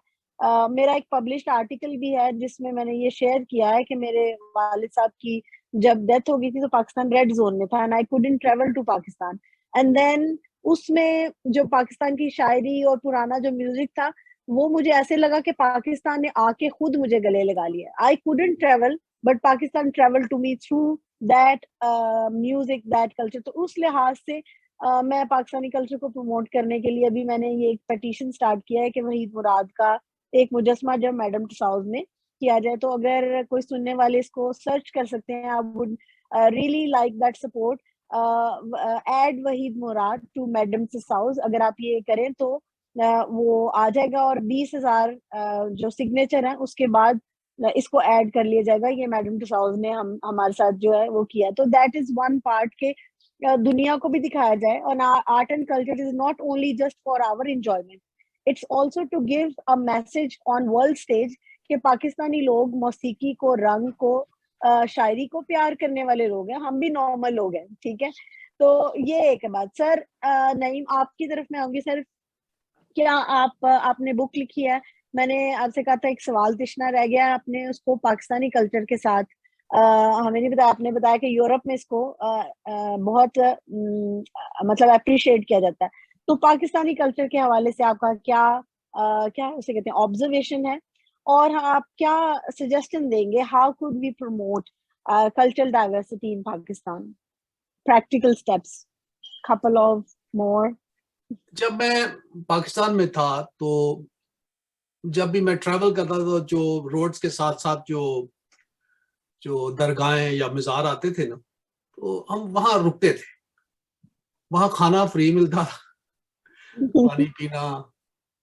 मेरा एक पब्लिश्ड आर्टिकल भी है जिसमें मैंने ये शेयर किया है कि मेरे वालिद साहब की जब डेथ हो गई थी तो पाकिस्तान रेड जोन में था and I couldn't travel to Pakistan, and then उसमें जो पाकिस्तान की शायरी और पुराना जो म्यूजिक था वो मुझे ऐसे लगा कि पाकिस्तान ने आके खुद मुझे गले लगा लिया। I couldn't travel but Pakistan travel to me through that music, that culture. तो उस लिहाज से मैं पाकिस्तानी कल्चर को प्रमोट करने के लिए अभी मैंने ये एक पिटीशन स्टार्ट किया है कि वहीद मुराद का एक मुजस्मा जब मैडम टुसाउस में किया जाए, तो अगर कोई सुनने वाले इसको सर्च कर सकते हैं, I would really like that support, add Waheed Murad to Madame Tussauds. अगर आप ये करें तो वो आ जाएगा और 20,000 जो सिग्नेचर है उसके बाद इसको ऐड कर लिया जाएगा। ये मैडम टुसाउस ने हमारे साथ जो है वो किया, तो दैट इज वन पार्ट के दुनिया को भी दिखाया जाए। और art and culture is not only just for our enjoyment, it's also to give a message on world stage कि पाकिस्तानी लोग मौसीकी को, रंग को, शायरी को प्यार करने वाले लोग हैं, हम भी नॉर्मल लोग हैं, ठीक है। तो ये एक बात। सर नईम आपकी तरफ में आऊंगी। सर क्या आपने बुक लिखी है मैंने आपसे कहा था एक सवाल तिश्ना रह गया अपने उसको पाकिस्तानी कल्चर के साथ। हमें नहीं बताया, आपने बताया कि यूरोप में इसको बहुत मतलब अप्रिशिएट किया जाता है। तो पाकिस्तानी कल्चर के हवाले से आपका क्या क्या उसे कहते हैं ऑब्जर्वेशन है, और आप क्या सजेशन देंगे, how could we promote cultural diversity in Pakistan, practical steps, couple of more? जब मैं पाकिस्तान में था तो जब भी मैं ट्रैवल करता था तो जो रोड्स के साथ साथ जो दरगाहें या मज़ार आते थे ना, तो हम वहां रुकते थे। वहां खाना फ्री मिलता था, पानी पीना,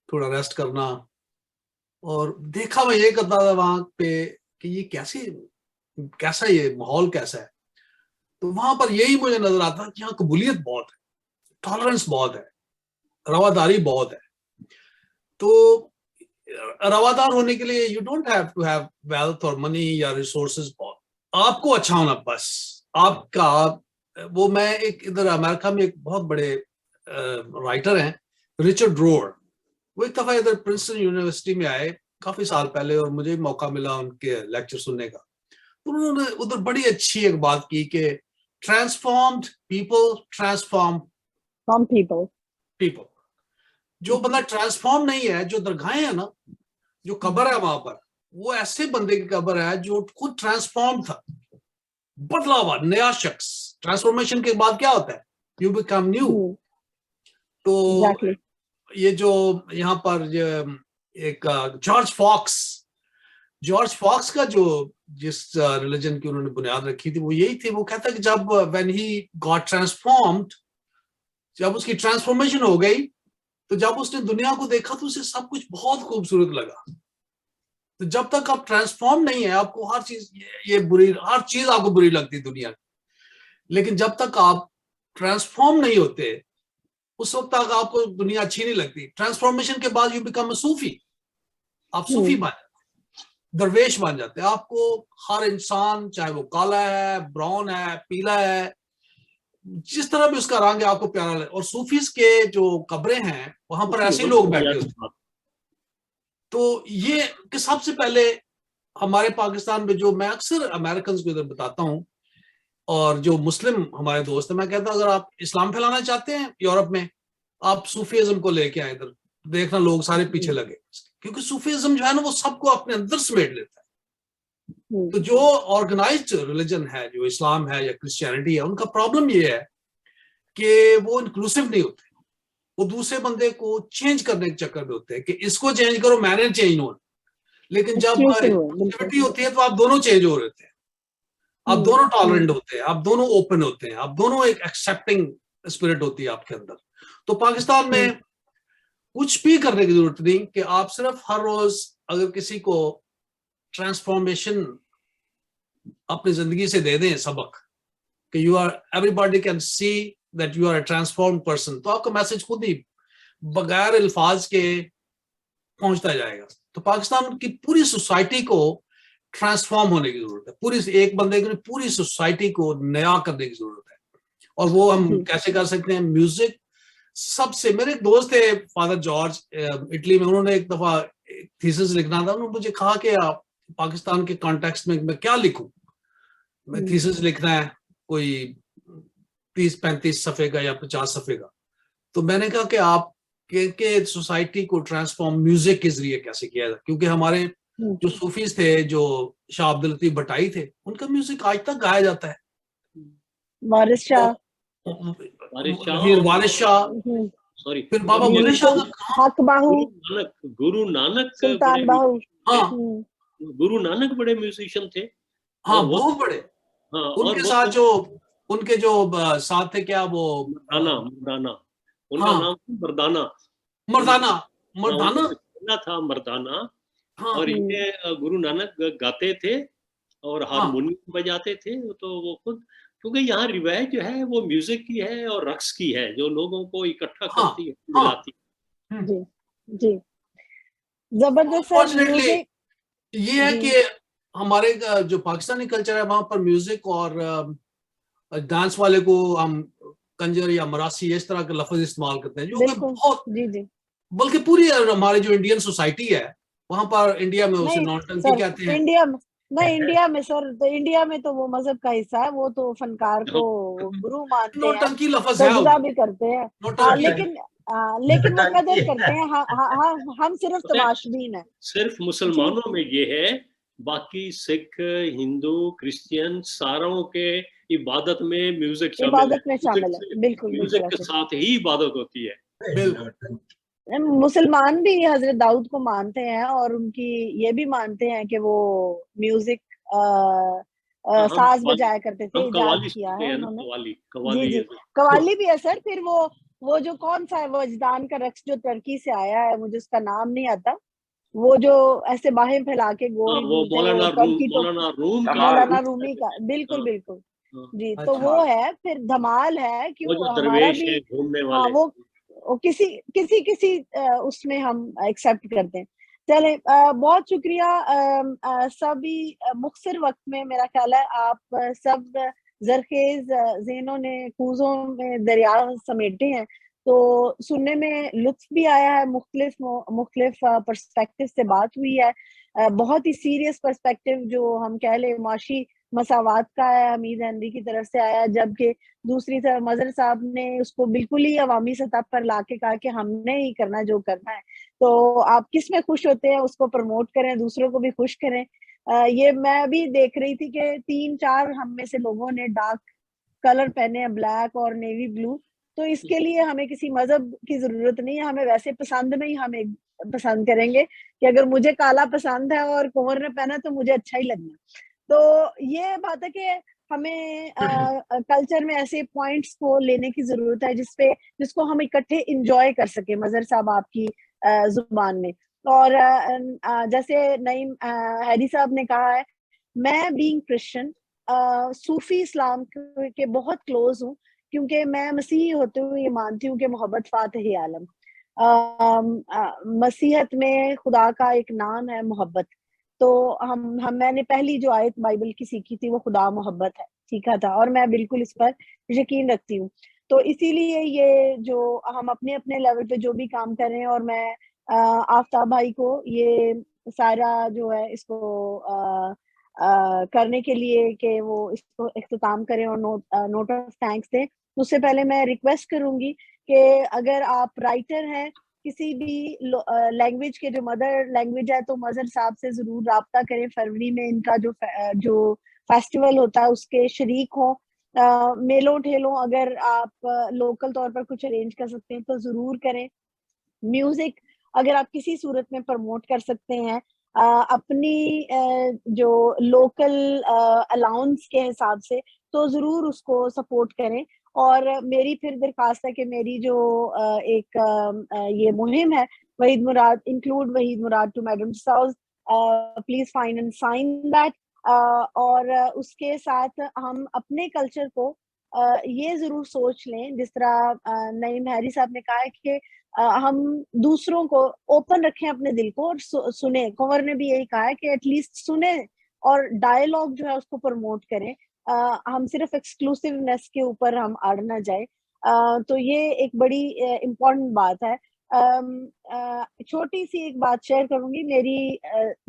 थोड़ा रेस्ट करना। और देखा मैं ये करता था वहां पे कि ये कैसा ये माहौल कैसा है। तो वहां पर यही मुझे नजर आता कि यहाँ कबूलियत बहुत है, टॉलरेंस बहुत है, रवादारी बहुत है। तो रवादार होने के लिए you don't have to have wealth और मनी या रिसोर्सेज। बहुत आपको अच्छा होना बस आपका। वो मैं एक इधर अमेरिका में एक बहुत बड़े राइटर हैं रिचर्ड रोर, वो एक दफा इधर प्रिंसटन यूनिवर्सिटी में आए काफी साल पहले और मुझे मौका मिला उनके लेक्चर सुनने का। तो उन्होंने उधर बड़ी अच्छी एक बात की कि ट्रांसफॉर्म्ड पीपल ट्रांसफॉर्म पीपल। जो बंदा ट्रांसफॉर्म नहीं है, जो दरगाहें है ना, जो कब्र है वहां पर, वो ऐसे बंदे की कब्र है जो खुद ट्रांसफॉर्म था, बदला हुआ नया शख्स। ट्रांसफॉर्मेशन के बाद क्या होता है? You become new. तो exactly. ये जो यहाँ पर एक जॉर्ज फॉक्स का जो जिस रिलीजन की उन्होंने बुनियाद रखी थी वो यही थी। वो कहता है कि जब व्हेन ही गॉट ट्रांसफॉर्म्ड, जब उसकी ट्रांसफॉर्मेशन हो गई, तो जब उसने दुनिया को देखा तो उसे सब कुछ बहुत खूबसूरत लगा। तो जब तक आप ट्रांसफॉर्म नहीं है, आपको हर चीज आपको बुरी लगती दुनिया की। लेकिन जब तक आप ट्रांसफॉर्म नहीं होते, उस वक्त तक आपको दुनिया अच्छी नहीं लगती। ट्रांसफॉर्मेशन के बाद यू बिकम अ सूफी, आप सूफी बन जाते, दरवेश बन जाते। आपको हर इंसान, चाहे वो काला है, ब्राउन है, पीला है, जिस तरह भी उसका रंग है, आपको प्यारा लगे। और सूफीज के जो कब्रें हैं वहां पर ऐसे लोग बैठे होते हैं। तो ये कि सबसे पहले हमारे पाकिस्तान में, जो मैं अक्सर अमेरिकन को इधर बताता हूँ और जो मुस्लिम हमारे दोस्त हैं, मैं कहता हूँ अगर आप इस्लाम फैलाना चाहते हैं यूरोप में, आप सूफीज्म को लेके आए इधर, देखना लोग सारे पीछे लगे। क्योंकि सूफीज्म जो है ना, वो सबको अपने अंदर समेट लेता है। तो जो ऑर्गेनाइज्ड रिलीजन है, जो इस्लाम है या क्रिश्चियनिटी है, उनका प्रॉब्लम ये है कि वो इंक्लूसिव नहीं होते। वो दूसरे बंदे को चेंज करने के चक्कर में होते हैं कि इसको चेंज करो, मैंने चेंज होना। लेकिन जब इंक्लूसिविटी होती है तो आप दोनों चेंज हो रहे होते हैं, आप दोनों टॉलरेंट होते हैं, आप दोनों ओपन होते हैं, आप दोनों एक एक्सेप्टिंग स्पिरिट होती है आपके अंदर। तो पाकिस्तान में कुछ भी करने की जरूरत नहीं कि आप सिर्फ हर रोज अगर किसी को ट्रांसफॉर्मेशन अपनी जिंदगी से दे दें सबक कि you are, everybody can see that you are a transformed person, तो आपका मैसेज खुद ही बगैर अल्फाज के पहुंचता जाएगा। तो पाकिस्तान की पूरी सोसाइटी को ट्रांसफॉर्म होने की जरूरत है। पूरी एक बंदे की पूरी सोसाइटी को नया करने की जरूरत है। और वो हम कैसे कर सकते हैं? म्यूजिक सबसे। मेरे एक दोस्त थे फादर जॉर्ज, इटली में, उन्होंने एक दफा थीसिस लिखना था। उन्होंने मुझे कहा कि आप पाकिस्तान के कॉन्टेक्स्ट में मैं क्या लिखूं? मैं थीसिस लिखना है कोई 30-35 सफ़े का या 50 सफ़े का। तो मैंने कहा कि आप के सोसाइटी को ट्रांसफॉर्म म्यूजिक के जरिए कैसे किया जाए, क्योंकि हमारे जो सूफीज थे, जो शाह अब्दुल लतीफ भट्टाई थे, उनका म्यूजिक आज तक गाया जाता है। वारिस शाह, सॉरी, फिर बाबा बुल्ले शाह, हक बाहू, गुरु नानक, सुल्तान बाहू। हाँ, गुरु नानक बड़े म्यूजिशियन थे। हाँ, बहुत बड़े। हाँ, उनके साथ जो उनके जो साथ थे, क्या वो मर्दाना, उनका नाम मर्दाना था, मर्दाना। और ये गुरु नानक गाते थे और हारमोनियम बजाते थे। तो वो खुद, क्योंकि यहाँ रिवायत जो है वो म्यूजिक की है और रक्स की है, जो लोगों को इकट्ठा करती है, मिलाती है। जी जी, जबरदस्त म्यूजिक। ये है कि हमारे जो पाकिस्तानी कल्चर है वहां पर म्यूजिक और डांस वाले को हम कंजर या मरासी इस तरह के लफ्ज इस्तेमाल करते हैं, जो कि बहुत, बल्कि पूरी हमारी जो इंडियन सोसाइटी है वहां पर इंडिया में उसे नहीं नौटंकी सर, कहते हैं। इंडिया में नहीं, इंडिया में सर, तो इंडिया में तो वो मजहब का हिस्सा है, वो तो फनकार को गुरु मानते हैं, नौटंकी लफ्ज है सजदा उधर, भी करते हैं। हाँ, नौटंकी है। लेकिन वो कदर करते हैं। हम सिर्फ तमाशबीन है। सिर्फ मुसलमानों में ये है, बाकी सिख, हिंदू, क्रिश्चियन सारों के इबादत में म्यूजिक शामिल है। इबादत में शामिल है, बिल्कुल म्यूजिक के बिल्कुल। साथ ही इबादत होती है। बिल्कुल। मुसलमान भी हजरत दाऊद को मानते हैं और उनकी ये भी मानते हैं कि वो म्यूजिक हाँ, साज बजाया करते थे, हम इजाद कवाली किया सुनते है हैं ना, उन्होंने। कवाली जी कवाली जी, है। कवाली भी है सर। फिर वो जो कौन सा है, वो अजदान का रक्स जो तुर्की से आया है, मुझे उसका नाम नहीं आता, वो जो ऐसे बाहें फैला के हाँ, गोल वो घूमते, वो टर्की तो मौलाना रूम का मौलाना रूमी का, बिल्कुल हाँ, बिल्कुल हाँ, जी। तो अच्छा। वो है। फिर धमाल है, वो क्यों जो हमारा दरवेश भी। है घूमने हाँ, वाले। वो किसी किसी किसी उसमें हम एक्सेप्ट करते हैं। चले, बहुत शुक्रिया। सभी मुख्तसर वक्त में मेरा ख्याल है आप सब जरखेज ज़हनों ने कूजों में दरिया समेटे हैं, तो सुनने में लुत्फ भी आया है। मुख्तलिफ पर्सपेक्टिव से बात हुई है। बहुत ही सीरियस पर्सपेक्टिव जो हम कह ले माशी मसावात का है, हमीद हेनरी की तरफ से आया, जबकि दूसरी तरफ मजहर साहब ने उसको बिल्कुल ही अवामी सतह पर लाके कहा कि हमने ही करना जो करना है। तो आप किस में खुश होते हैं उसको प्रमोट करें, दूसरों को भी खुश करें। ये मैं भी देख रही थी कि 3-4 हम में से लोगों ने डार्क कलर पहने हैं, ब्लैक और नेवी ब्लू। तो इसके लिए हमें किसी मजहब की जरूरत नहीं है, हमें वैसे पसंद में ही हम एक पसंद करेंगे कि अगर मुझे काला पसंद है और कुंवर ने पहना तो मुझे अच्छा ही लगना। तो ये बात है कि हमें कल्चर में ऐसे पॉइंट्स को लेने की जरूरत है जिसको हम इकट्ठे इंजॉय कर सके, मजहर साहब आपकी जुबान में। और जैसे नईम हैरी साहब ने कहा है, मैं बीइंग क्रिश्चियन सूफी इस्लाम के बहुत क्लोज हूँ, क्योंकि मैं मसीही होते हुए ये मानती हूँ कि मोहब्बत फातिह आलम। मसीहत में खुदा का एक नाम है मोहब्बत। तो हम मैंने पहली जो आयत बाइबल की सीखी थी वो खुदा मोहब्बत है सीखा था, और मैं बिल्कुल इस पर यकीन रखती हूँ। तो इसीलिए ये जो हम अपने अपने लेवल पे जो भी काम कर रहे हैं, और मैं आफ्ताब भाई को ये सारा जो है इसको करने के लिए कि वो इसको इख्तिताम करें और नोट ऑफ थैंक्स दें। उससे पहले मैं रिक्वेस्ट करूंगी कि अगर आप राइटर हैं किसी भी लैंग्वेज के, जो मदर लैंग्वेज है, तो मजहर साहब से जरूर राब्ता करें। फरवरी में इनका जो फेस्टिवल होता है उसके शरीक हो। मेलों ठेलों अगर आप लोकल तौर पर कुछ अरेंज कर सकते हैं तो जरूर करें। म्यूजिक अगर आप किसी सूरत में प्रमोट कर सकते हैं अपनी जो लोकल अलाउंस के हिसाब से, तो जरूर उसको सपोर्ट करें। और मेरी फिर दरखास्त है कि मेरी जो ये मुहिम है, Waheed Murad include Waheed Murad to Madame साउज, please find and sign that. और उसके साथ हम अपने कल्चर को ये जरूर सोच लें, जिस तरह नईम हैरी साहब ने कहा है कि हम दूसरों को ओपन रखें अपने दिल को और सुने। कुंवर ने भी यही कहा है कि एटलीस्ट सुने और डायलॉग जो है उसको प्रमोट करें। हम सिर्फ एक्सक्लूसिवनेस के ऊपर हम अड़ ना जाए। तो ये एक बड़ी इम्पोर्टेंट बात है। छोटी सी एक बात शेयर करूंगी। मेरी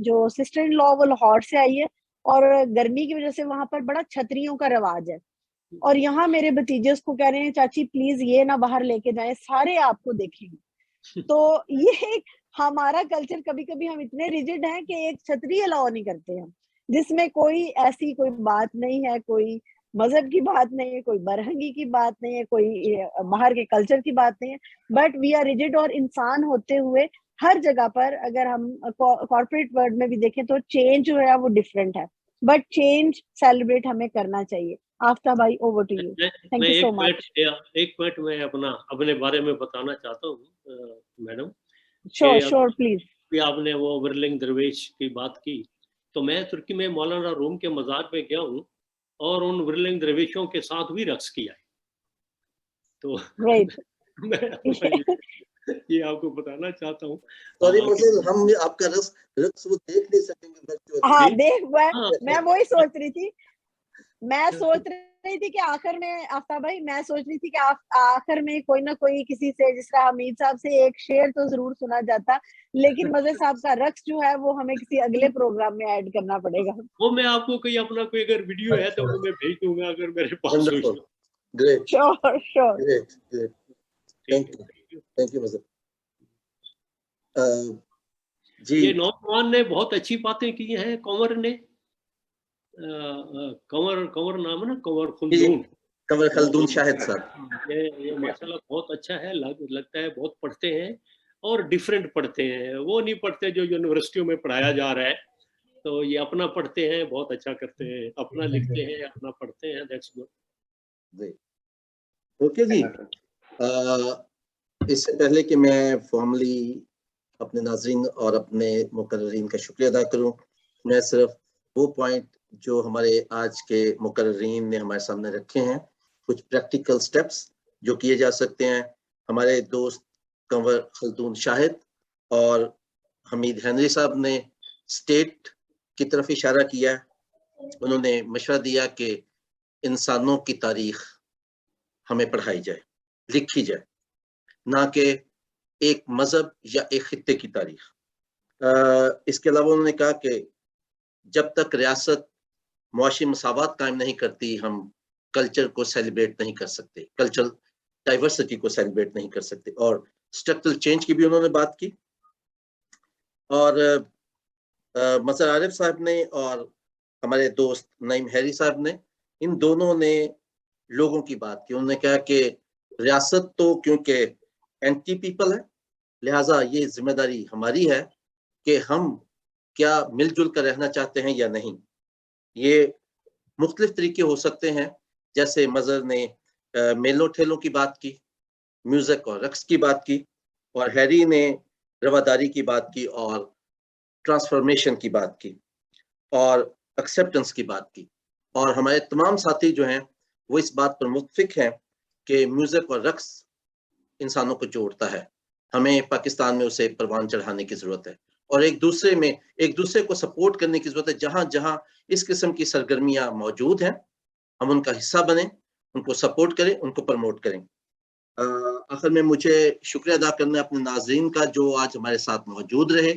जो सिस्टर इन लॉ वो लाहौर से आई है, और गर्मी की वजह से वहां पर बड़ा छतरियों का रिवाज है, और यहाँ मेरे भतीजे उसको कह रहे हैं चाची प्लीज ये ना बाहर लेके जाए, सारे आपको देखेंगे। तो ये हमारा कल्चर, कभी कभी हम इतने रिजिड हैं कि एक छतरी अलाउ नहीं करते हम, जिसमें कोई ऐसी कोई बात नहीं है, कोई मजहब की बात नहीं है, कोई बरहंगी की बात नहीं है, कोई बाहर के कल्चर की बात नहीं है। बट वी आर रिजिड, और इंसान होते हुए हर जगह पर अगर हम कॉर्पोरेट वर्ल्ड में भी देखें तो चेंज जो है वो डिफरेंट है, बट चेंज सेलिब्रेट हमें करना चाहिए। आफ्ताब भाई, over to you. Thank you so much. एक पॉइंट मैं अपने बारे में बताना चाहता हूँ मैडम। Sure please. आपने वो विरलिंग दरवेश की बात की, तो मैं तुर्की में मौलाना रूम के मज़ार पे गया हूँ और उन विरलिंग दरवेशों के साथ भी रक्स किया है। तो मैं ये आपको बताना चाहता हूँ। सॉरी मुझे, हम आपका रक्स वो देख नहीं सकेंगे। हाँ देख, मैं वही सोच रही थी। मैं सोच रही थी कि आखिर में आफ्ताब भाई, मैं सोच रही थी कि आखिर में कोई ना कोई किसी से, जिस तरह हमीद साहब से एक शेर तो जरूर सुना जाता, लेकिन मजहर साहब का रक्स जो है वो हमें किसी अगले प्रोग्राम में ऐड करना पड़ेगा। वो मैं आपको कोई अपना कोई अगर वीडियो है तो वो मैं भेज दूंगा अगर मेरे पास Wonderful. हो। Great. Sure sure. Great. Great. Thank you, Mazhar. जी, ये नौजवान ने बहुत अच्छी बातें की हैं, कंवर ने, कंवर नाम है ना, कंवर खुल्दून, कंवर खल्दून शाहिद साहब। ये माशाल्लाह बहुत अच्छा है, लगता है बहुत पढ़ते हैं और डिफरेंट पढ़ते हैं, वो नहीं पढ़ते जो यूनिवर्सिटियों में पढ़ाया जा रहा है, तो ये अपना पढ़ते हैं, बहुत अच्छा करते हैं, अपना लिखते हैं, अपना पढ़ते हैं, दैट्स गुड। ओके जी, इससे पहले कि मैं फॉर्मली अपने नाज़रीन और अपने मुकर्ररीन का शुक्रिया अदा करूं, मैं सिर्फ वो पॉइंट जो हमारे आज के मुकर्ररीन ने हमारे सामने रखे हैं, कुछ प्रैक्टिकल स्टेप्स जो किए जा सकते हैं। हमारे दोस्त कंवर खल्दून शाहिद और हमीद हेनरी साहब ने स्टेट की तरफ इशारा किया। उन्होंने मशवरा दिया कि इंसानों की तारीख हमें पढ़ाई जाए, लिखी जाए, ना कि एक मजहब या एक खित्ते की तारीख। इसके अलावा उन्होंने कहा कि जब तक रियासत मुआशी मसावत कायम नहीं करती, हम कल्चर को सेलिब्रेट नहीं कर सकते, कल्चरल डाइवर्सिटी को सेलिब्रेट नहीं कर सकते। और स्ट्रक्चरल चेंज की भी उन्होंने बात की। और मज़हर आरिफ साहब ने और हमारे दोस्त नईम हैरी साहब ने, इन दोनों ने लोगों की बात की। उन्होंने कहा कि रियासत तो क्योंकि एंटी पीपल है, लिहाजा ये जिम्मेदारी हमारी है कि हम क्या मिलजुल कर रहना चाहते हैं या नहीं। ये मुख्तलिफ तरीके हो सकते हैं, जैसे मज़हर ने मेलों ठेलों की बात की, म्यूजिक और रक्स की बात की, और हैरी ने रवादारी की बात की और ट्रांसफॉर्मेशन की बात की और एक्सेप्टेंस की बात की। और हमारे तमाम साथी जो हैं वो इस बात पर मुत्फिक हैं कि म्यूजिक और रक्स इंसानों को जोड़ता है, हमें पाकिस्तान में उसे परवान चढ़ाने की जरूरत है और एक दूसरे को सपोर्ट करने की जरूरत है। जहां जहां इस किस्म की सरगर्मियां मौजूद हैं, हम उनका हिस्सा बने, उनको सपोर्ट करें, उनको प्रमोट करें। आखिर में मुझे शुक्रिया अदा करना है अपने नाजरीन का जो आज हमारे साथ मौजूद रहे,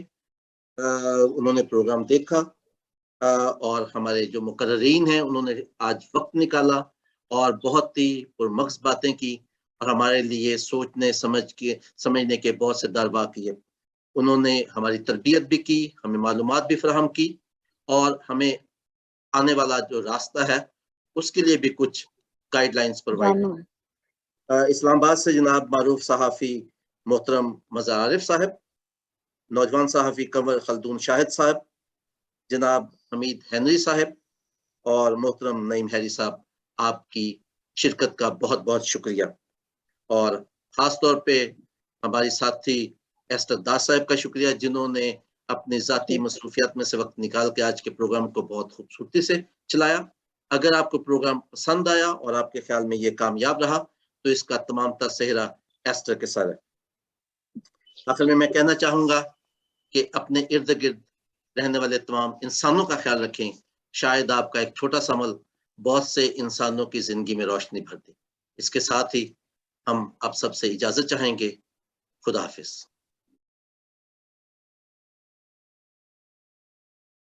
उन्होंने प्रोग्राम देखा, और हमारे जो मुकर्ररीन हैं उन्होंने आज वक्त निकाला और बहुत ही पुरमग़ज़ बातें की और हमारे लिए सोचने समझने के बहुत से दरवा किए। उन्होंने हमारी तरबियत भी की, हमें मालूमात भी फराहम की और हमें आने वाला जो रास्ता है उसके लिए भी कुछ गाइडलाइंस प्रोवाइड। इस्लामाबाद से जनाब मारूफ सहाफ़ी मोहतरम मज़हर आरिफ साहब, नौजवान सहाफ़ी कंवर खल्दून शाहिद साहब, जनाब हमीद हेनरी साहब और मोहतरम नईम हैरी साहब, आपकी शिरकत का बहुत बहुत शुक्रिया। और ख़ास तौर पे हमारी साथी एस्टर दास साहब का शुक्रिया, जिन्होंने अपने ज़ाती मसरूफियात में से वक्त निकाल के आज के प्रोग्राम को बहुत खूबसूरती से चलाया। अगर आपको प्रोग्राम पसंद आया और आपके ख्याल में ये कामयाब रहा तो इसका तमाम सेहरा एस्टर के साथ है। आखिर में मैं कहना चाहूँगा कि अपने इर्द गिर्द रहने वाले तमाम इंसानों का ख्याल रखें, शायद आपका एक छोटा सा अमल बहुत से इंसानों की जिंदगी में रोशनी भर दे। इसके साथ ही हम आप सबसे इजाजत चाहेंगे। खुदा हाफिज।